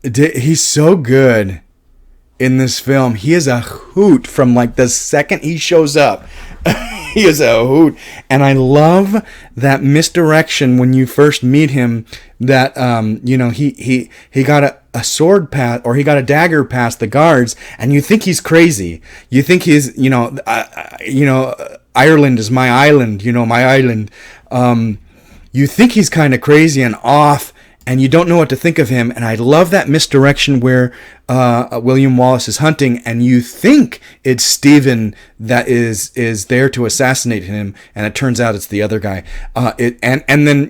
[SPEAKER 1] He's so good in this film. He is a hoot from like the second he shows up. He is a hoot. And I love that misdirection when you first meet him, that he got a sword past, or he got a dagger past the guards, and you think he's crazy. You think he's Ireland is my island, my island. You think he's kind of crazy and off, and you don't know what to think of him. And I love that misdirection where William Wallace is hunting, and you think it's Stephen that is there to assassinate him, and it turns out it's the other guy. And then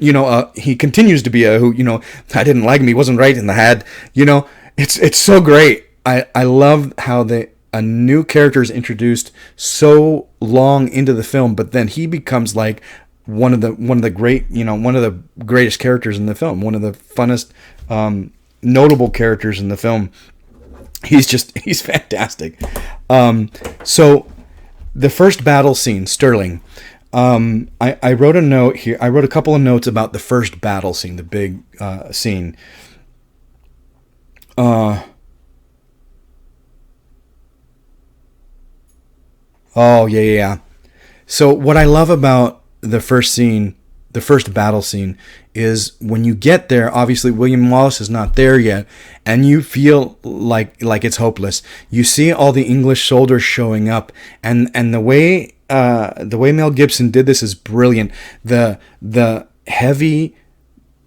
[SPEAKER 1] he continues to be I didn't like him. He wasn't right in the head. It's so great. I love how a new character is introduced so long into the film, but then he becomes like one of the greatest characters in the film, one of the funnest, notable characters in the film. He's fantastic. So the first battle scene, Stirling. I wrote a note here. I wrote a couple of notes about the first battle scene, the big scene. Oh yeah. So what I love about the first battle scene, is when you get there, obviously William Wallace is not there yet, and you feel like it's hopeless. You see all the English soldiers showing up, and the way Mel Gibson did this is brilliant. The heavy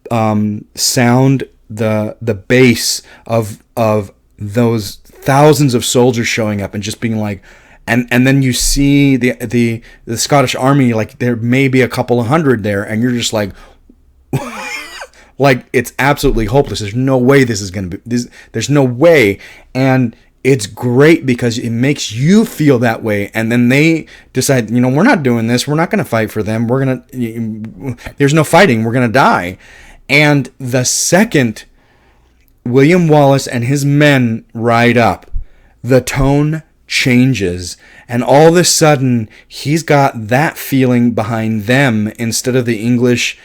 [SPEAKER 1] sound, the bass of those thousands of soldiers showing up and just being like. And then you see the Scottish army, like there may be a couple of hundred there, and you're just like, like it's absolutely hopeless. There's no way this is going to be. There's no way, and it's great because it makes you feel that way. And then they decide, we're not doing this. We're not going to fight for them. There's no fighting. We're going to die. And the second William Wallace and his men ride up, the tone changes, and all of a sudden he's got that feeling behind them instead of the English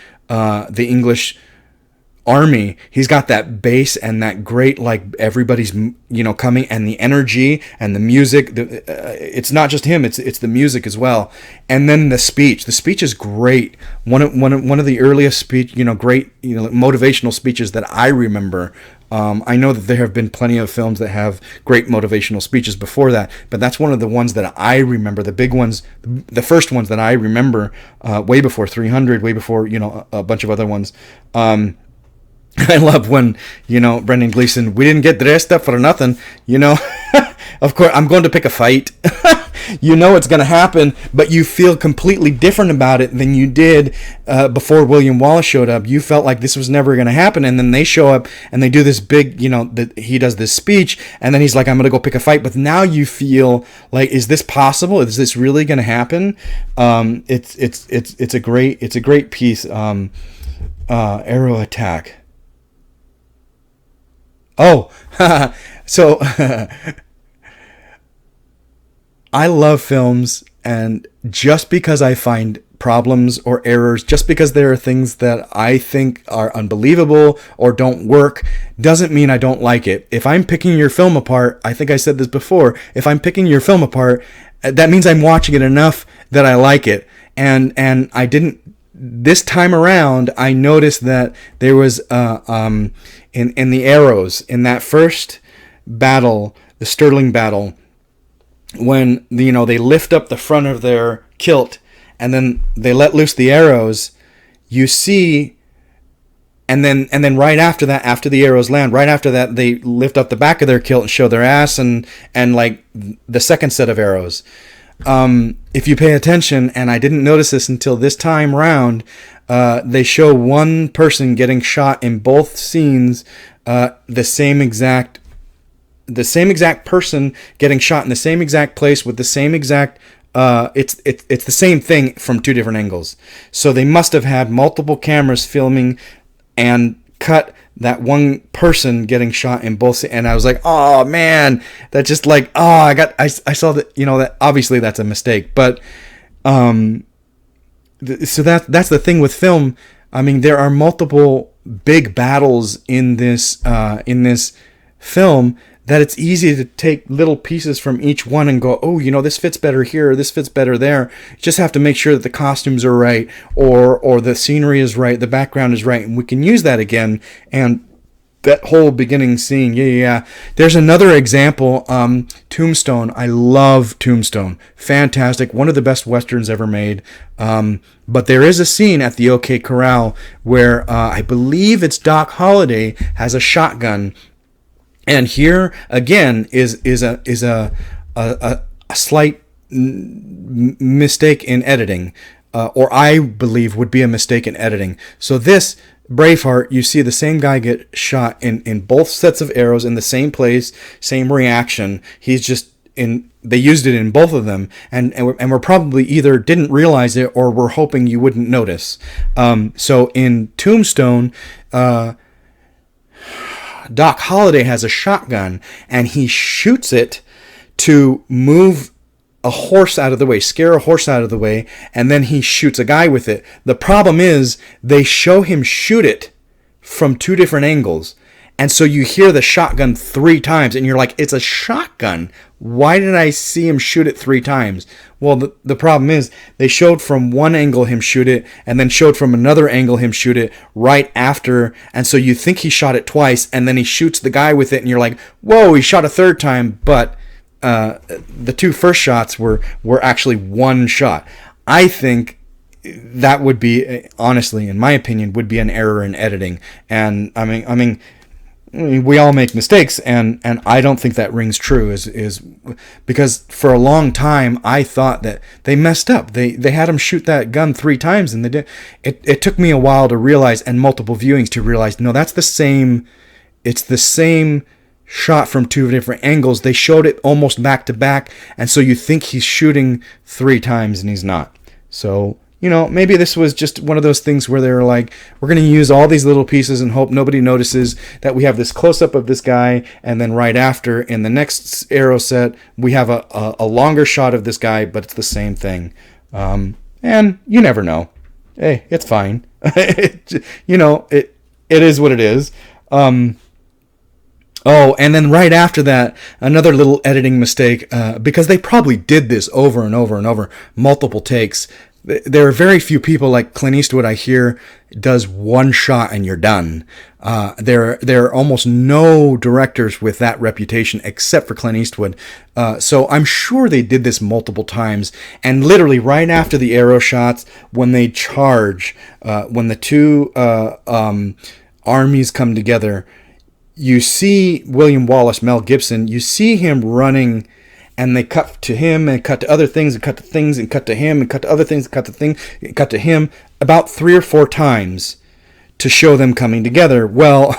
[SPEAKER 1] army. He's got that bass and that great, like, everybody's coming, and the energy and the music. It's not just him; it's the music as well. And then the speech is great. One of the earliest great motivational speeches that I remember. I know that there have been plenty of films that have great motivational speeches before that, but that's one of the ones that I remember, the big ones, the first ones that I remember, way before 300, way before, a bunch of other ones. I love when, Brendan Gleeson, we didn't get dressed up for nothing, Of course, I'm going to pick a fight. It's going to happen, but you feel completely different about it than you did before William Wallace showed up. You felt like this was never going to happen, and then they show up and they do this big, he does this speech, and then he's like, I'm going to go pick a fight. But now you feel like, is this possible? Is this really going to happen? It's a great piece. Arrow attack. Oh, so I love films, and just because I find problems or errors, just because there are things that I think are unbelievable or don't work, doesn't mean I don't like it. If I'm picking your film apart, I think I said this before, if I'm picking your film apart, that means I'm watching it enough that I like it. And I didn't, this time around, I noticed that there was, in the arrows, in that first battle, the Stirling battle, when they lift up the front of their kilt and then they let loose the arrows, you see, and then right after that, after the arrows land, right after that, they lift up the back of their kilt and show their ass and like the second set of arrows. If you pay attention, and I didn't notice this until this time round, they show one person getting shot in both scenes, the same exact person getting shot in the same exact place with the same exact it's the same thing from two different angles. So they must have had multiple cameras filming and cut that one person getting shot in both, and I was like, oh man, that just like, I saw that, that obviously that's a mistake, but so that's the thing with film. I mean, there are multiple big battles in this film that it's easy to take little pieces from each one and go, oh, this fits better here, or this fits better there. You just have to make sure that the costumes are right, or the scenery is right, the background is right, and we can use that again. And that whole beginning scene, yeah. There's another example, Tombstone. I love Tombstone. Fantastic. One of the best Westerns ever made. But there is a scene at the OK Corral where I believe it's Doc Holliday has a shotgun. And here, again, is a slight mistake in editing. Or I believe would be a mistake in editing. So this Braveheart, you see the same guy get shot in both sets of arrows in the same place, same reaction. He's just they used it in both of them, and we're probably either didn't realize it or we're hoping you wouldn't notice. So in Tombstone, Doc Holliday has a shotgun, and he shoots it to move a horse out of the way, scare a horse out of the way, and then he shoots a guy with it. The problem is they show him shoot it from two different angles. And so you hear the shotgun 3 times and you're like, it's a shotgun. Why did I see him shoot it 3 times? Well, the problem is they showed from one angle him shoot it and then showed from another angle him shoot it right after. And so you think he shot it twice and then he shoots the guy with it and you're like, whoa, he shot a 3rd time. But the 2 first shots were actually one shot. I think that would be, honestly, in my opinion, would be an error in editing. And I mean, we all make mistakes, and I don't think that rings true. Is because for a long time I thought that they messed up. They had him shoot that gun 3 times, and they did. It took me a while to realize, and multiple viewings to realize, no, that's the same. It's the same shot from 2 different angles. They showed it almost back to back, and so you think he's shooting 3 times and he's not. So, maybe this was just one of those things where they were like, we're going to use all these little pieces and hope nobody notices that we have this close-up of this guy, and then right after, in the next arrow set, we have a longer shot of this guy, but it's the same thing. And you never know. Hey, it's fine. It is what it is. Oh, and then right after that, another little editing mistake, because they probably did this over and over and over, multiple takes. There are very few people like Clint Eastwood, I hear, does one shot and you're done. There are almost no directors with that reputation except for Clint Eastwood. So I'm sure they did this multiple times. And literally right after the arrow shots, when they charge, when the 2 armies come together, you see William Wallace, Mel Gibson, you see him running, and they cut to him and cut to other things and cut to things and cut to him and cut to other things and cut to things and cut to him about 3 or 4 times to show them coming together. Well,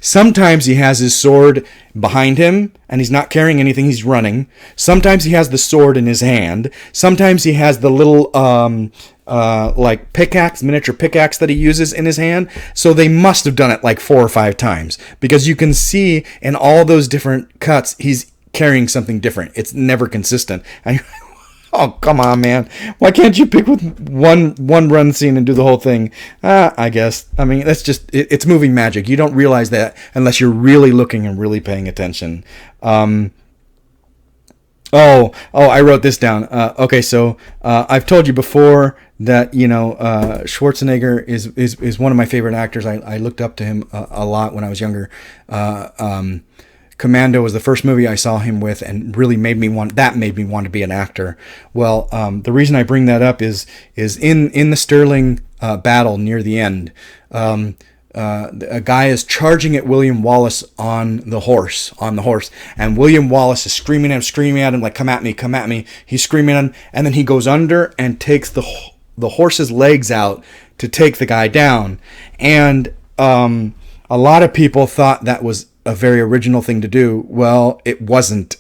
[SPEAKER 1] sometimes he has his sword behind him and he's not carrying anything, he's running. Sometimes he has the sword in his hand. Sometimes he has the little like pickaxe, miniature pickaxe that he uses in his hand. So they must have done it like 4 or 5 times, because you can see in all those different cuts he's carrying something different. It's never consistent. And oh, come on, man. Why can't you pick with one run scene and do the whole thing? I guess. I mean, that's just, it's movie magic. You don't realize that unless you're really looking and really paying attention. I wrote this down. Okay, so I've told you before that, Schwarzenegger is one of my favorite actors. I looked up to him a lot when I was younger. Commando was the first movie I saw him with, and really made me want to be an actor. Well, the reason I bring that up is in the Sterling battle near the end, a guy is charging at William Wallace on the horse, and William Wallace is screaming at him like, come at me. He's screaming at him, and then he goes under and takes the horse's legs out to take the guy down. And a lot of people thought that was a very original thing to do. Well, it wasn't.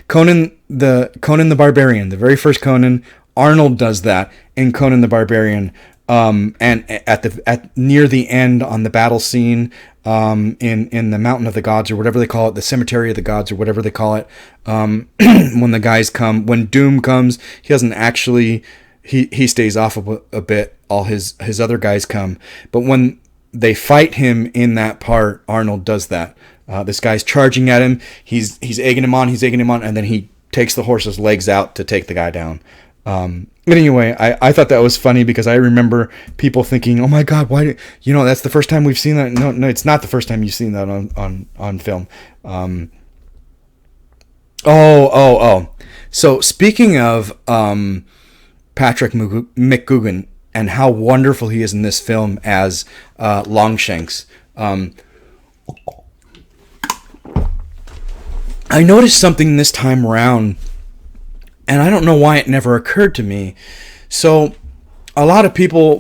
[SPEAKER 1] Conan the Barbarian, the very first Conan, Arnold does that in Conan the Barbarian. And at near the end on the battle scene, in the Mountain of the Gods, or whatever they call it, the Cemetery of the Gods, or whatever they call it, when the guys come, when Doom comes, he doesn't actually, he stays off a bit. All his other guys come, but when they fight him in that part. Arnold does that. This guy's charging at him. He's egging him on. And then he takes the horse's legs out to take the guy down. But anyway, I thought that was funny because I remember people thinking, "Oh my God, why? That's the first time we've seen that." No, it's not the first time you've seen that on film. So speaking of Patrick McGoogan and how wonderful he is in this film as Longshanks, I noticed something this time around. And I don't know why it never occurred to me. So, a lot of people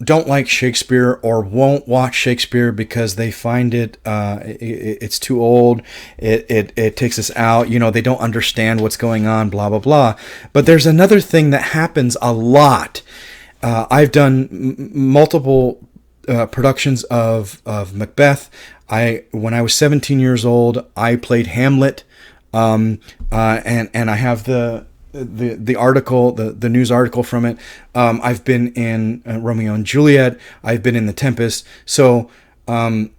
[SPEAKER 1] don't like Shakespeare or won't watch Shakespeare because they find it's too old. It takes us out. They don't understand what's going on. Blah blah blah. But there's another thing that happens a lot. I've done multiple productions of Macbeth. When I was 17 years old, I played Hamlet. And I have the article, the news article from it. I've been in Romeo and Juliet. I've been in The Tempest. So I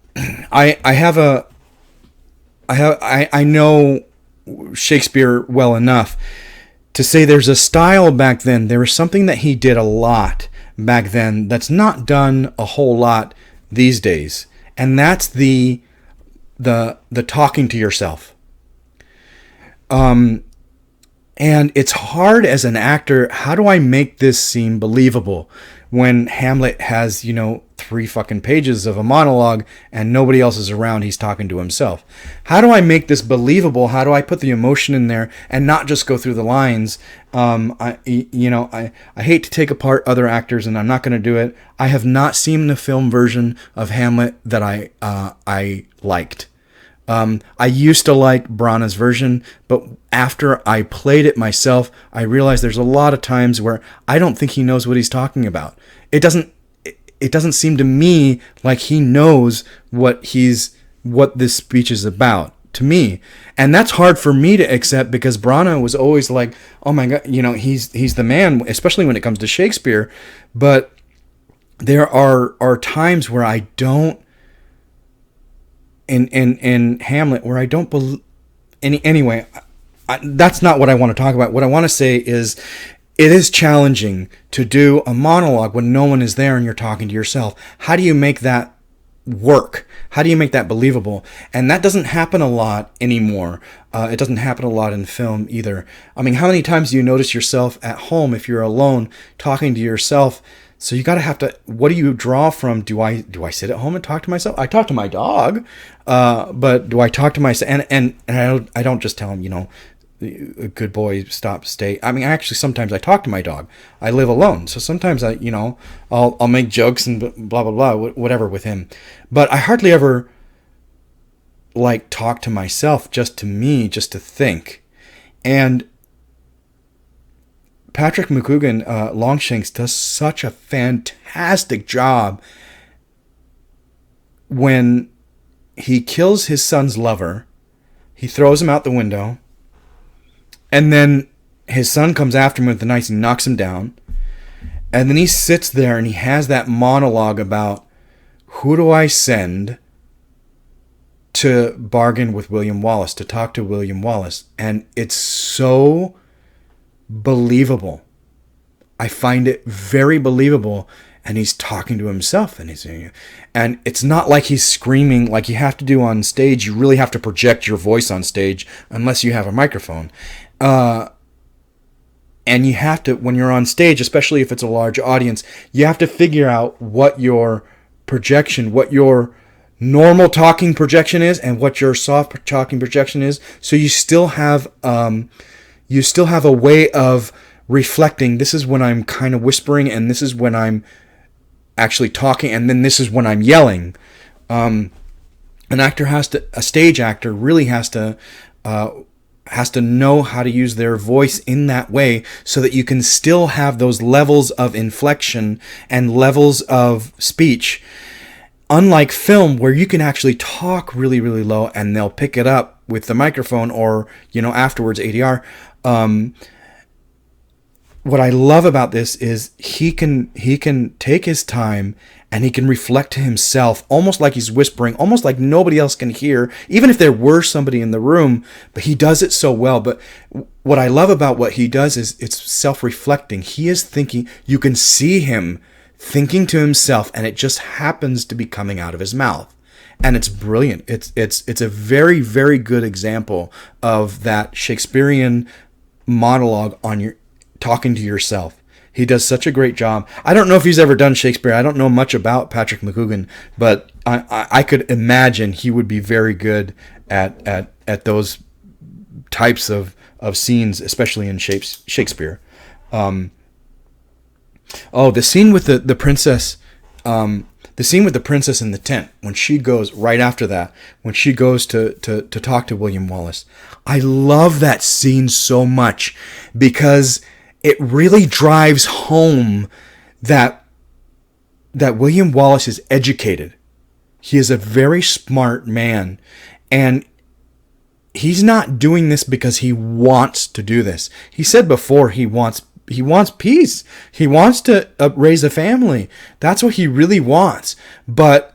[SPEAKER 1] know Shakespeare well enough to say there's a style back then. There was something that he did a lot back then that's not done a whole lot these days, and that's the talking to yourself. And it's hard as an actor. How do I make this seem believable when Hamlet has, 3 fucking pages of a monologue and nobody else is around? He's talking to himself. How do I make this believable? How do I put the emotion in there and not just go through the lines? I hate to take apart other actors, and I'm not going to do it. I have not seen the film version of Hamlet that I liked. I used to like Branagh's version, but after I played it myself, I realized there's a lot of times where I don't think he knows what he's talking about. It doesn't seem to me like he knows what this speech is about to me. And that's hard for me to accept because Branagh was always like, oh my God, he's the man, especially when it comes to Shakespeare. But there are times where I don't, in Hamlet, where I don't believe. Anyway, that's not what I want to talk about. What I want to say is, it is challenging to do a monologue when no one is there and you're talking to yourself. How do you make that work? How do you make that believable? And that doesn't happen a lot anymore. It doesn't happen a lot in film either. I mean, how many times do you notice yourself at home if you're alone talking to yourself? So you gotta have to. What do you draw from? Do I sit at home and talk to myself? I talk to my dog, but do I talk to myself? And I don't just tell him, good boy, stop, stay. I mean, actually, sometimes I talk to my dog. I live alone, so sometimes I'll make jokes and blah blah blah, whatever with him. But I hardly ever talk to myself, just to me, just to think. And Patrick McGoogan, Longshanks, does such a fantastic job when he kills his son's lover. He throws him out the window, and then his son comes after him with the knife and knocks him down. And then he sits there and he has that monologue about, who do I send to bargain with William Wallace, to talk to William Wallace? And it's so believable. I find it very believable. And he's talking to himself, and it's not like he's screaming like you have to do on stage. You really have to project your voice on stage unless you have a microphone. And you have to, when you're on stage, especially if it's a large audience, you have to figure out what your projection, what your normal talking projection is, and what your soft talking projection is. So you still have a way of reflecting. This is when I'm kind of whispering, and this is when I'm actually talking, and then this is when I'm yelling. A stage actor really has to know how to use their voice in that way so that you can still have those levels of inflection and levels of speech. Unlike film, where you can actually talk really, really low and they'll pick it up with the microphone or, afterwards ADR. What I love about this is he can take his time and he can reflect to himself, almost like he's whispering, almost like nobody else can hear, even if there were somebody in the room, but he does it so well. But what I love about what he does is it's self-reflecting. He is thinking, you can see him thinking to himself, and it just happens to be coming out of his mouth. And it's brilliant. It's a very, very good example of that Shakespearean monologue on your talking to yourself. He does such a great job. I don't know if he's ever done Shakespeare. I don't know much about Patrick McGoogan, but I could imagine he would be very good at those types of scenes, especially in Shakespeare. The scene with the princess. The scene with the princess in the tent, when she goes, right after that, when she goes to talk to William Wallace. I love that scene so much because it really drives home that William Wallace is educated. He is a very smart man, and he's not doing this because he wants to do this. He said before he wants peace. He wants to raise a family. That's what he really wants. But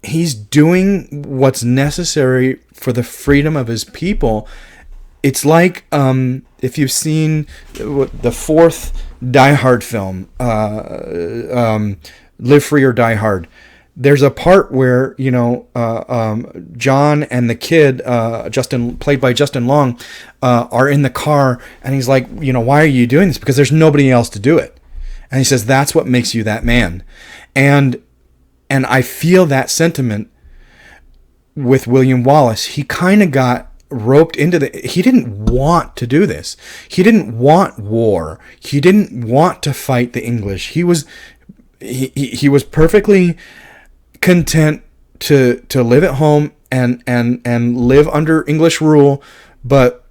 [SPEAKER 1] he's doing what's necessary for the freedom of his people. It's like if you've seen the fourth Die Hard film, Live Free or Die Hard. There's a part where, John and the kid, Justin, played by Justin Long, are in the car, and he's like, why are you doing this? Because there's nobody else to do it. And he says, that's what makes you that man. And I feel that sentiment with William Wallace. He kind of got roped into he didn't want to do this. He didn't want war. He didn't want to fight the English. He was perfectly content to live at home and live under English rule, but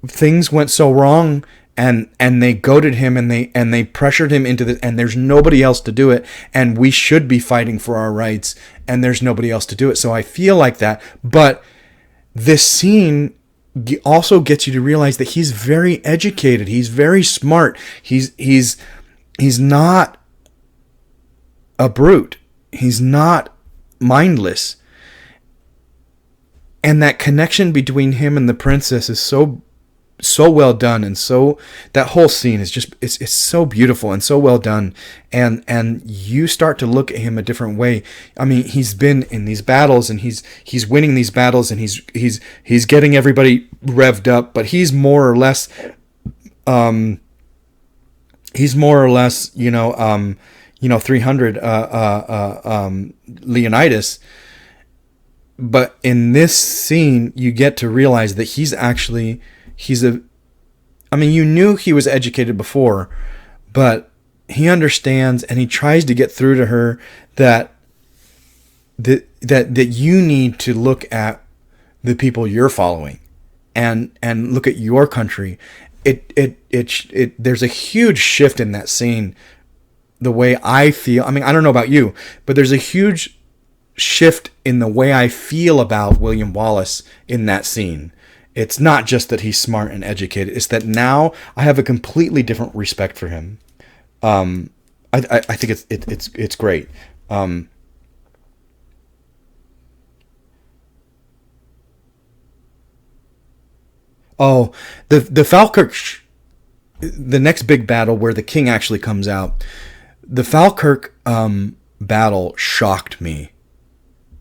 [SPEAKER 1] things went so wrong, and they goaded him, and they pressured him into this, and there's nobody else to do it, and we should be fighting for our rights, and there's nobody else to do it. So I feel like that, but this scene also gets you to realize that he's very educated, he's very smart, he's not a brute, he's not mindless, and that connection between him and the princess is so well done, and so that whole scene is just it's so beautiful and so well done, and you start to look at him a different way. I mean, he's been in these battles, and he's winning these battles, and he's getting everybody revved up, but he's more or less 300 Leonidas. But in this scene, you get to realize that you knew he was educated before, but he understands, and he tries to get through to her that you need to look at the people you're following and look at your country. There's a huge shift in that scene. The way I feel, I don't know about you, but there's a huge shift in the way I feel about William Wallace in that scene. It's not just that he's smart and educated. It's that now I have a completely different respect for him. I think it's great. The Falkirk, the next big battle where the king actually comes out. The Falkirk battle shocked me.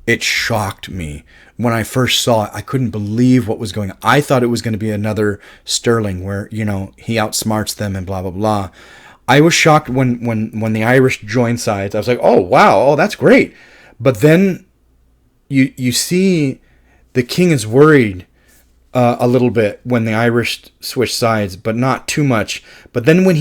[SPEAKER 1] It shocked me. When I first saw it, I couldn't believe what was going on. I thought it was going to be another Stirling where, he outsmarts them and blah, blah, blah. I was shocked when the Irish joined sides. I was like, oh, wow, oh, that's great. But then you see the king is worried a little bit when the Irish switch sides, but not too much. But then when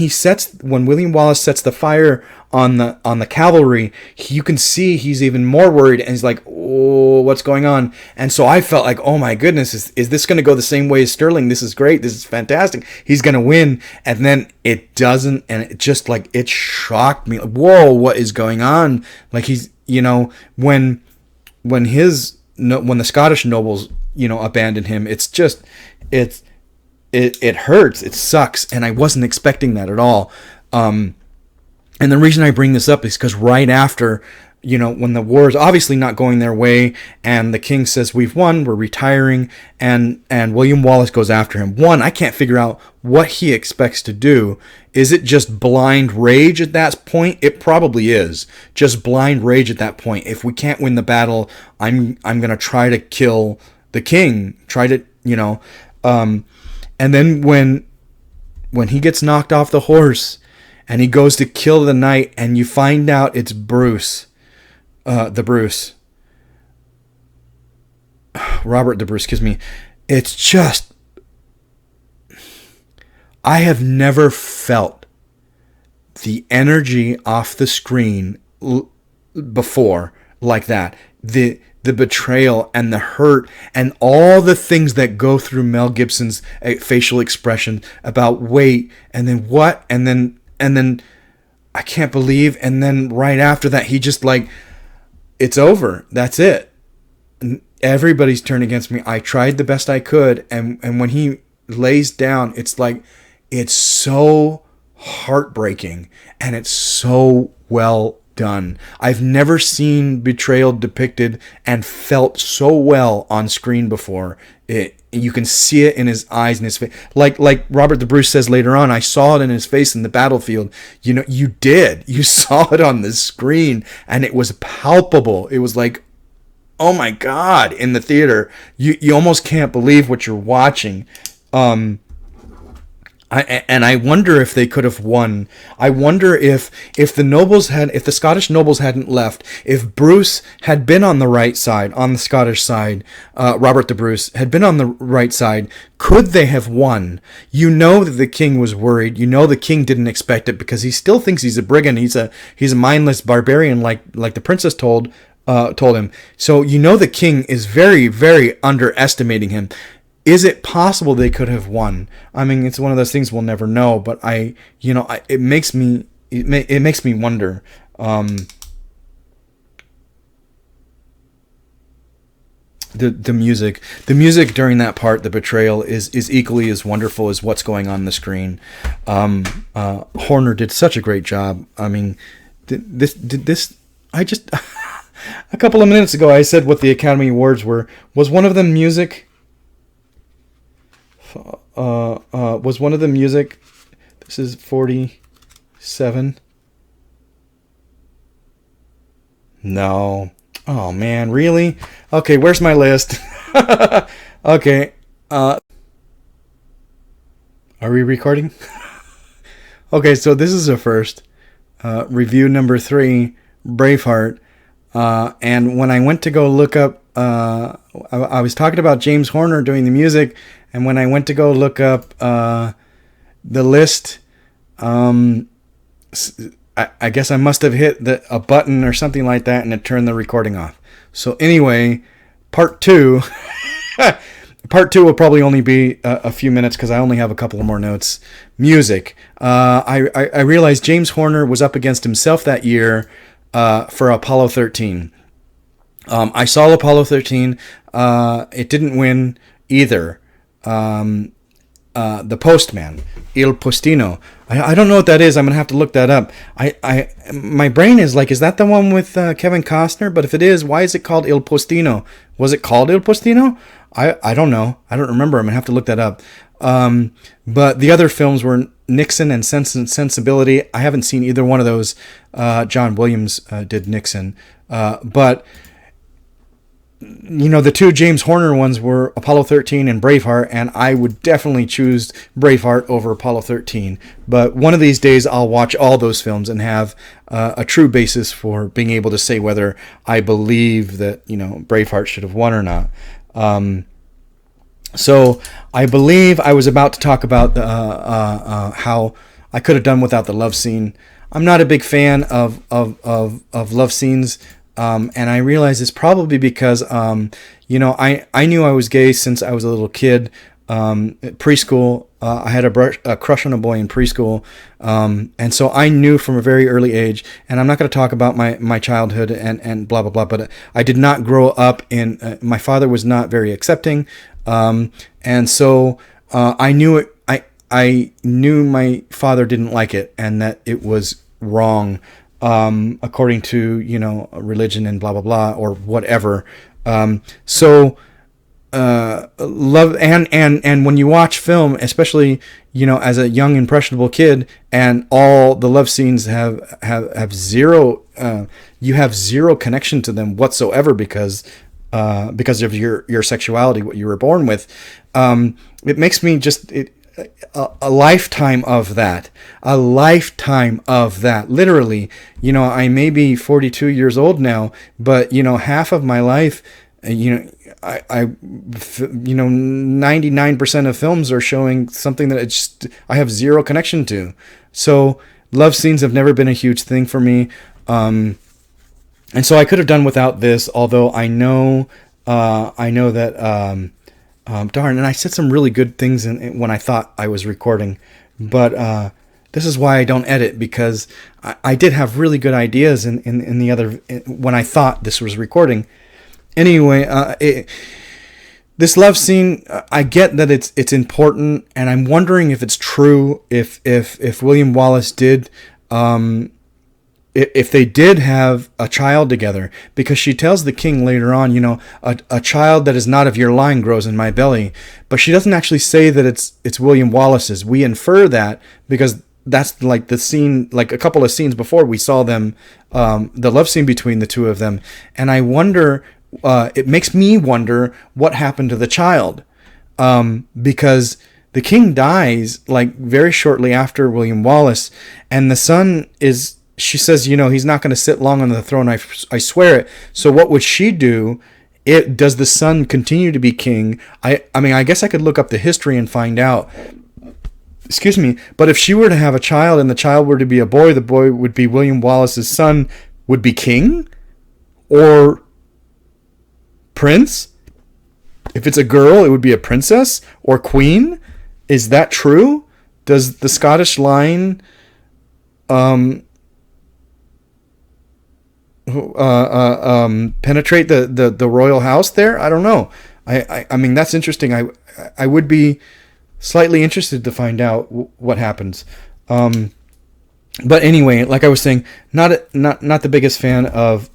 [SPEAKER 1] William Wallace sets the fire on the cavalry, you can see he's even more worried, and he's like, oh, what's going on? And so I felt like, oh my goodness, is this going to go the same way as Stirling? This is great. This is fantastic. He's going to win. And then it doesn't, and it just it shocked me. Like, whoa, what is going on? Like he's, when the Scottish nobles, abandoned him, it's just, it hurts. It sucks. And I wasn't expecting that at all. And the reason I bring this up is because right after, when the war is obviously not going their way, and the king says, we've won, we're retiring, and William Wallace goes after him. One, I can't figure out what he expects to do. Is it just blind rage at that point? It probably is. Just blind rage at that point. If we can't win the battle, I'm going to try to kill the king. Try to, and then when he gets knocked off the horse, and he goes to kill the knight, and you find out it's Bruce. Robert the Bruce, excuse me. It's just, I have never felt the energy off the screen before like that. The betrayal and the hurt and all the things that go through Mel Gibson's facial expression about wait, and then what, and then I can't believe, and then right after that he just like, it's over, that's it, everybody's turned against me, I tried the best I could, and when he lays down, it's like, it's so heartbreaking, and it's so well done. I've never seen betrayal depicted and felt so well on screen before. You can see it in his eyes and his face. Like Robert the Bruce says later on, I saw it in his face in the battlefield. You did. You saw it on the screen, and it was palpable. It was like, oh my God, in the theater. You almost can't believe what you're watching. I wonder if they could have won. I wonder if the Scottish nobles hadn't left, if Bruce had been on the right side, on the Scottish side, Robert the Bruce had been on the right side, could they have won? That the king was worried. The king didn't expect it because he still thinks he's a brigand. He's a mindless barbarian, like the princess told him. So the king is very, very underestimating him. Is it possible they could have won? I mean, it's one of those things we'll never know, but it makes me wonder. The music during that part, the betrayal, is equally as wonderful as what's going on the screen. Horner did such a great job. I mean, I just a couple of minutes ago I said what the Academy Awards were. Was one of them music? Was one of the music? This is 47. No. Oh man, really? Okay, where's my list? Okay. Are we recording? Okay, so this is a first. Review number 3, Braveheart. And when I went to go look up, I was talking about James Horner doing the music, and when I went to go look up the list, I guess I must have hit a button or something like that, and it turned the recording off. So anyway, part 2 will probably only be a few minutes because I only have a couple of more notes. Music. I realized James Horner was up against himself that year for Apollo 13. I saw Apollo 13. It didn't win either. The Postman, Il Postino. I don't know what that is. I'm gonna have to look that up. My brain is like, is that the one with Kevin Costner? But if it is, why is it called Il Postino? Was it called Il Postino? I don't know. I don't remember. I'm gonna have to look that up. But the other films were Nixon and Sensibility. I haven't seen either one of those. John Williams did Nixon, but the two James Horner ones were Apollo 13 and Braveheart, and I would definitely choose Braveheart over Apollo 13. But one of these days I'll watch all those films and have a true basis for being able to say whether I believe that Braveheart should have won or not. So I believe I was about to talk about how I could have done without the love scene. I'm not a big fan of love scenes. And I realize it's probably because, I knew I was gay since I was a little kid. At preschool, I had a crush on a boy in preschool. And so I knew from a very early age, and I'm not going to talk about my childhood and blah, blah, blah, but I did not grow up my father was not very accepting. And so, I knew my father didn't like it, and that it was wrong, according to, religion and blah, blah, blah, or whatever. So love, and when you watch film, especially, as a young impressionable kid, and all the love scenes have zero, you have zero connection to them whatsoever because of your sexuality, what you were born with. It makes me just a lifetime of that, literally. I may be 42 years old now, but half of my life, I 99% of films are showing something that I have zero connection to. So love scenes have never been a huge thing for me. And so I could have done without this, although I know that, darn, and I said some really good things when I thought I was recording, but this is why I don't edit, because I did have really good ideas in the other, when I thought this was recording. Anyway, this love scene, I get that it's important, and I'm wondering if it's true, if William Wallace did, if they did have a child together, because she tells the king later on, a child that is not of your line grows in my belly, but she doesn't actually say that it's William Wallace's. We infer that because that's like the scene, like a couple of scenes before we saw them, the love scene between the two of them, and I wonder. It makes me wonder what happened to the child, because the king dies like very shortly after William Wallace, and the son is, she says, he's not going to sit long on the throne. I swear it. So what would she do? Does the son continue to be king? I mean, I guess I could look up the history and find out. Excuse me. But if she were to have a child and the child were to be a boy, the boy would be William Wallace's son, would be king or prince. If it's a girl, it would be a princess or queen. Is that true? Does the Scottish line penetrate the royal house there? I don't know. I mean, that's interesting. I would be slightly interested to find out what happens. But anyway, like I was saying, not the biggest fan of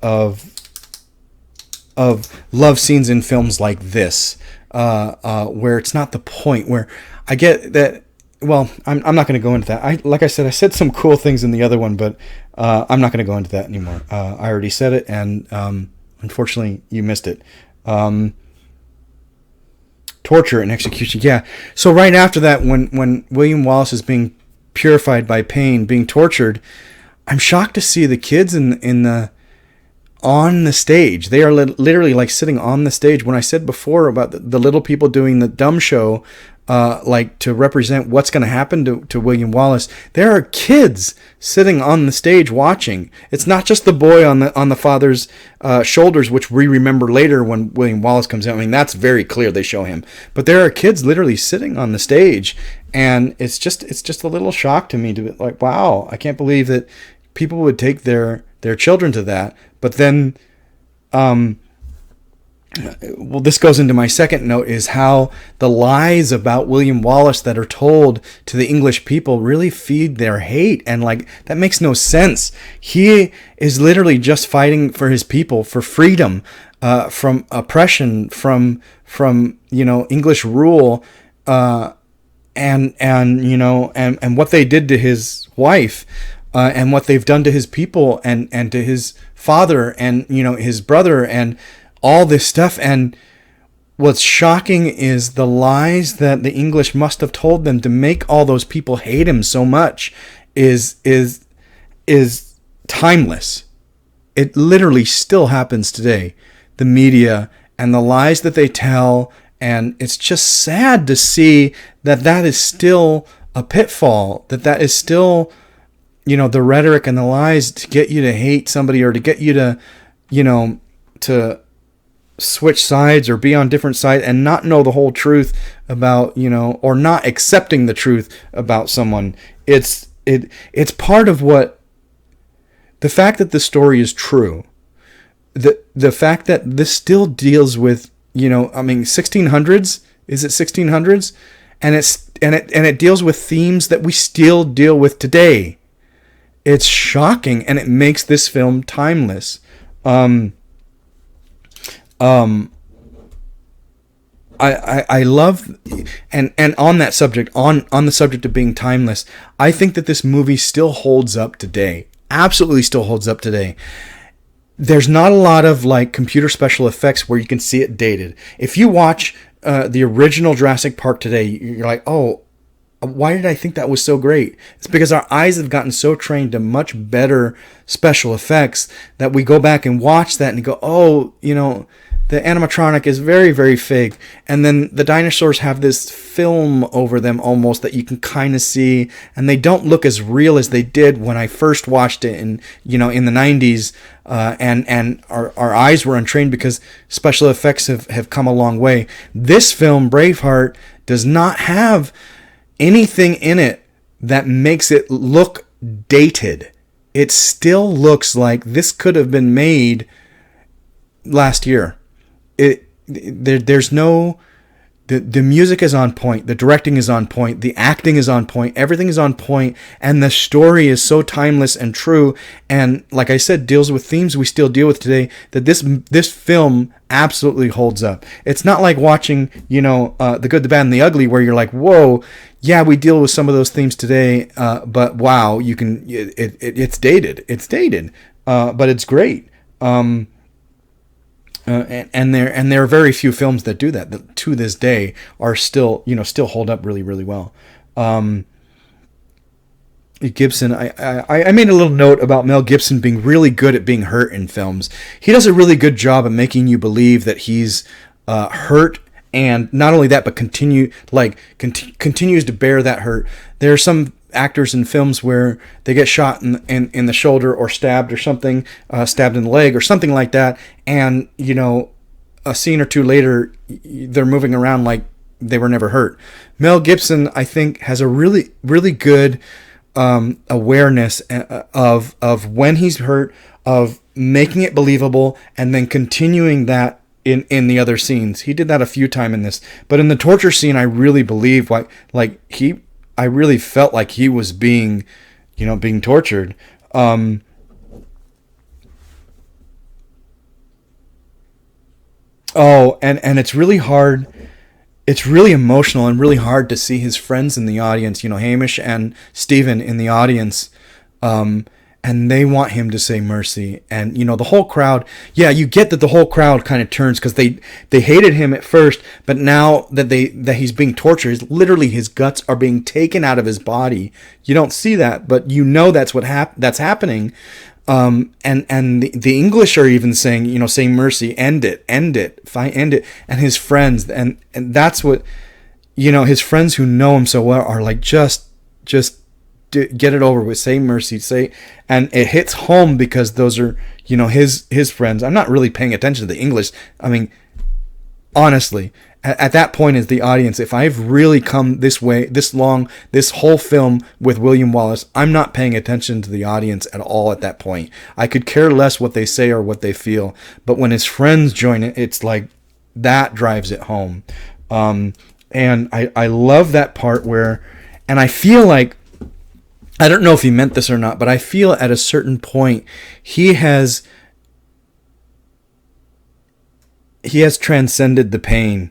[SPEAKER 1] love scenes in films like this, where it's not the point. Where I get that. Well, I'm not going to go into that. Like I said, I said some cool things in the other one, but I'm not going to go into that anymore. I already said it, and unfortunately, you missed it. Torture and execution. Yeah. So right after that, when William Wallace is being purified by pain, being tortured, I'm shocked to see the kids on the stage. They are literally like sitting on the stage. When I said before about the little people doing the dumb show, like to represent what's going to happen to William Wallace, there are kids sitting on the stage watching. It's not just the boy on the father's shoulders, which we remember later when William Wallace comes out. I mean, that's very clear. They show him, but there are kids literally sitting on the stage, and it's just a little shock to me to be like, wow, I can't believe that people would take their children to that. But then, well, this goes into my second note, is how the lies about William Wallace that are told to the English people really feed their hate. And like, that makes no sense. He is literally just fighting for his people, for freedom, from oppression, from English rule, and what they did to his wife, and what they've done to his people and to his father and, his brother and all this stuff. And what's shocking is the lies that the English must have told them to make all those people hate him so much is timeless. It literally still happens today. The media and the lies that they tell, and it's just sad to see that is still a pitfall, that is still, the rhetoric and the lies to get you to hate somebody, or to get you to, to switch sides or be on different sides and not know the whole truth about, or not accepting the truth about someone. It's part of what, the fact that the story is true, the fact that this still deals with, 1600s, is it 1600s? And it deals with themes that we still deal with today. It's shocking, and it makes this film timeless. I love, and on that subject, on the subject of being timeless, I think that this movie still holds up today. Absolutely still holds up today. There's not a lot of like computer special effects where you can see it dated. If you watch the original Jurassic Park today, you're like, oh, why did I think that was so great? It's because our eyes have gotten so trained to much better special effects that we go back and watch that and go, oh, you know, the animatronic is very, very fake. And then the dinosaurs have this film over them almost that you can kind of see, and they don't look as real as they did when I first watched it in the 90s. And our eyes were untrained because special effects have come a long way. This film, Braveheart, does not have anything in it that makes it look dated. It still looks like this could have been made last year. There's no, the music is on point, the directing is on point, the acting is on point, everything is on point, and the story is so timeless and true, and like I said, deals with themes we still deal with today, that this film absolutely holds up. It's not like watching, The Good, the Bad, and the Ugly, where you're like, whoa, yeah, we deal with some of those themes today, but wow, it's dated, but it's great. And there are very few films that do that to this day are still hold up really, really well. Gibson, I made a little note about Mel Gibson being really good at being hurt in films. He does a really good job of making you believe that he's hurt, and not only that, but continues to bear that hurt. There are some actors in films where they get shot in the shoulder or stabbed or something, stabbed in the leg or something like that, and a scene or two later they're moving around like they were never hurt. Mel Gibson, I think, has a really, really good awareness of when he's hurt, of making it believable, and then continuing that in the other scenes. He did that a few times in this, but in the torture scene, I really believe I really felt like he was being tortured. And it's really hard. It's really emotional and really hard to see his friends in the audience, Hamish and Stephen in the audience. And they want him to say mercy. And, the whole crowd, yeah, you get that the whole crowd kind of turns because they hated him at first, but now that he's being tortured, literally his guts are being taken out of his body. You don't see that, but that's that's happening. And the English are even saying, saying mercy, end it, end it. And his friends, and that's what, his friends who know him so well are like, just get it over with, say mercy, and it hits home because those are his friends. I'm not really paying attention to the English. I mean, honestly, at that point as the audience, if I've really come this way, this long, this whole film with William Wallace, I'm not paying attention to the audience at all at that point. I could care less what they say or what they feel, but when his friends join it, it's like that drives it home. And I love that part where, and I feel like, I don't know if he meant this or not, but I feel at a certain point he has transcended the pain,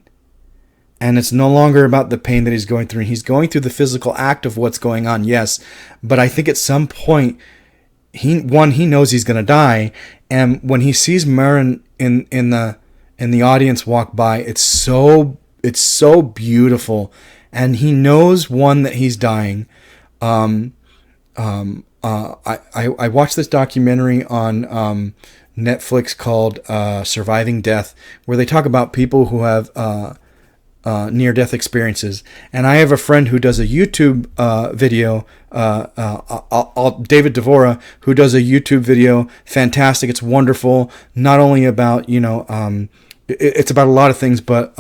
[SPEAKER 1] and it's no longer about the pain that he's going through. He's going through the physical act of what's going on, yes, but I think at some point he knows he's going to die, and when he sees Marin in the audience walk by, it's so beautiful, and he knows that he's dying. I watched this documentary on Netflix called Surviving Death, where they talk about people who have near-death experiences. And I have a friend who does a YouTube video, David Devora, who does a YouTube video. Fantastic. It's wonderful. Not only about, it's about a lot of things, but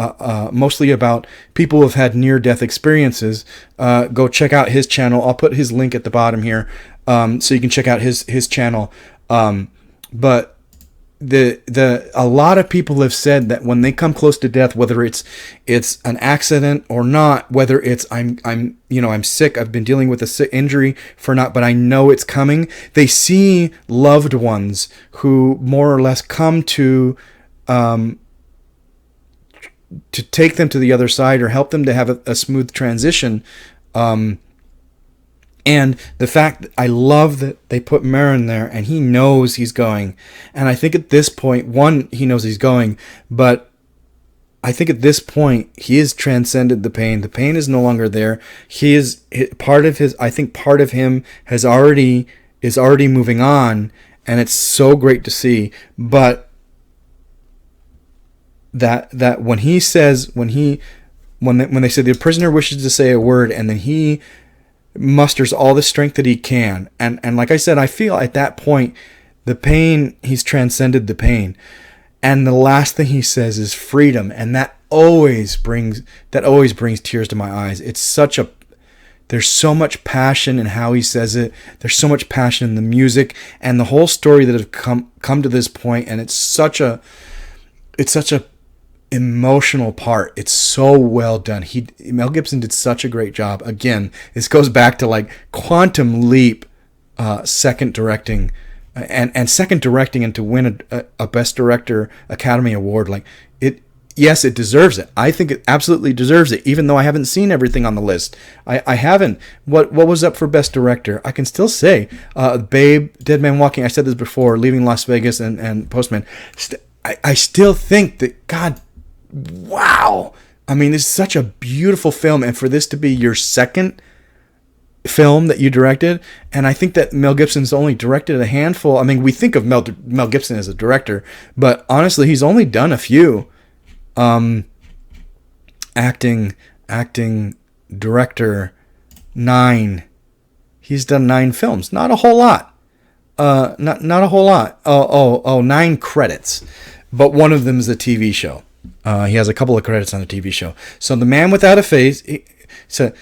[SPEAKER 1] mostly about people who have had near-death experiences. Go check out his channel. I'll put his link at the bottom here, so you can check out his channel. But a lot of people have said that when they come close to death, whether it's an accident or not, whether it's I'm sick, I've been dealing with a sick injury but I know it's coming. They see loved ones who more or less come to take them to the other side or help them to have a smooth transition. And the fact that I love that they put Marin there and he knows he's going. And I think at this point, one, he knows he's going, but I think at this point he has transcended the pain. The pain is no longer there. Part of him is already moving on, and it's so great to see. But that when they say the prisoner wishes to say a word, and then he musters all the strength that he can, and like I said, I feel at that point the pain, he's transcended the pain, and the last thing he says is freedom, and that always brings tears to my eyes. There's so much passion in how he says it. There's so much passion in the music and the whole story that have come to this point, and it's such a emotional part. It's so well done. Mel Gibson did such a great job. Again, this goes back to like quantum leap, second directing, and second directing, and to win a Best Director Academy Award. Like yes, it deserves it. I think it absolutely deserves it, even though I haven't seen everything on the list. I haven't. What was up for Best Director? I can still say Babe, Dead Man Walking. I said this before. Leaving Las Vegas and Postman. I still think that, God, wow. I mean, this is such a beautiful film, and for this to be your second film that you directed, and I think that Mel Gibson's only directed a handful. I mean, we think of Mel Gibson as a director, but honestly, he's only done a few. Acting, director, 9. He's done 9 films. Not a whole lot. Not a whole lot. 9 credits. But one of them is a TV show. He has a couple of credits on a TV show. So The Man Without a Face. So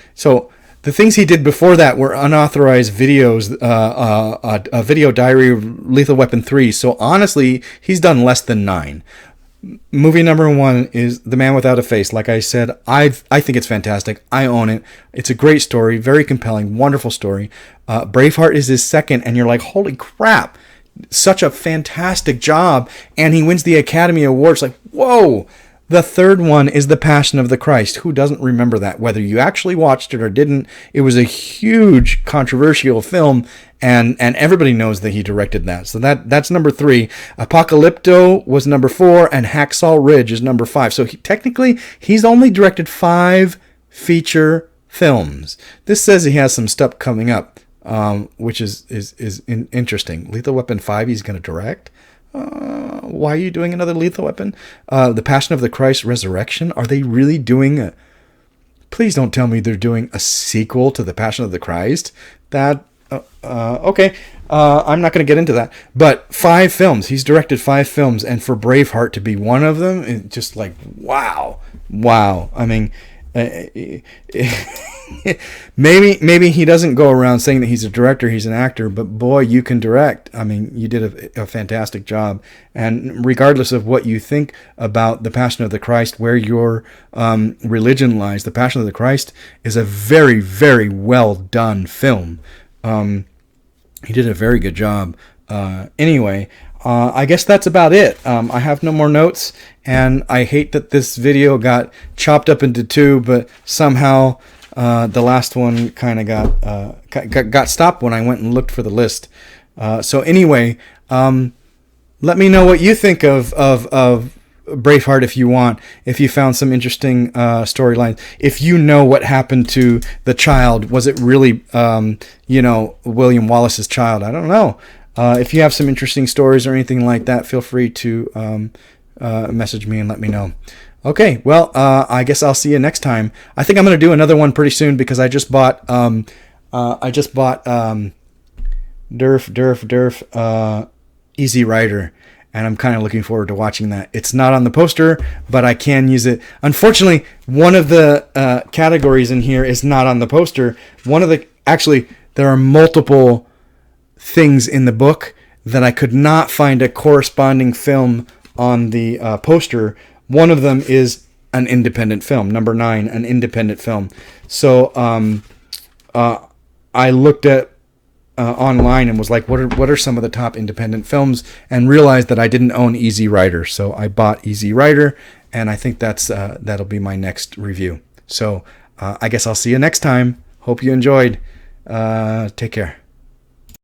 [SPEAKER 1] the things he did before that were unauthorized videos, a video diary of Lethal Weapon 3. So honestly, he's done less than 9. Movie number 1 is The Man Without a Face. Like I said, I think it's fantastic. I own it. It's a great story, very compelling, wonderful story. Braveheart is his second, and you're like, holy crap, such a fantastic job. And he wins the Academy Awards. Like, whoa. The third one is The Passion of the Christ. Who doesn't remember that? Whether you actually watched it or didn't, it was a huge controversial film, and everybody knows that he directed that. So that's number 3. Apocalypto was number 4, and Hacksaw Ridge is number 5. So technically, he's only directed 5 feature films. This says he has some stuff coming up, which is interesting. Lethal Weapon 5 he's going to direct. Why are you doing another Lethal Weapon? The Passion of the Christ Resurrection? Are they really doing Please don't tell me they're doing a sequel to The Passion of the Christ. Okay. I'm not going to get into that. But 5 films. He's directed 5 films, and for Braveheart to be one of them, it's just like, wow. I mean, maybe he doesn't go around saying that he's a director, he's an actor, but boy, you can direct. I mean, you did a fantastic job. And regardless of what you think about The Passion of the Christ, where your religion lies, The Passion of the Christ is a very, very well done film. He did a very good job. Anyway, I guess that's about it. I have no more notes, and I hate that this video got chopped up into 2, but somehow the last one kind of got stopped when I went and looked for the list. So anyway, let me know what you think of Braveheart if you want, if you found some interesting storylines. If you know what happened to the child, was it really William Wallace's child? I don't know. If you have some interesting stories or anything like that, feel free to message me and let me know. Okay, well, I guess I'll see you next time. I think I'm going to do another one pretty soon because I just bought Durf Easy Rider, and I'm kind of looking forward to watching that. It's not on the poster, but I can use it. Unfortunately, one of the categories in here is not on the poster. Actually, there are multiple things in the book that I could not find a corresponding film on the poster. One of them is an independent film. Number 9, an independent film. So I looked at online and was like, what are some of the top independent films, and realized that I didn't own Easy Rider. So I bought Easy Rider, and I think that'll be my next review. So I guess I'll see you next time. Hope you enjoyed. Take care.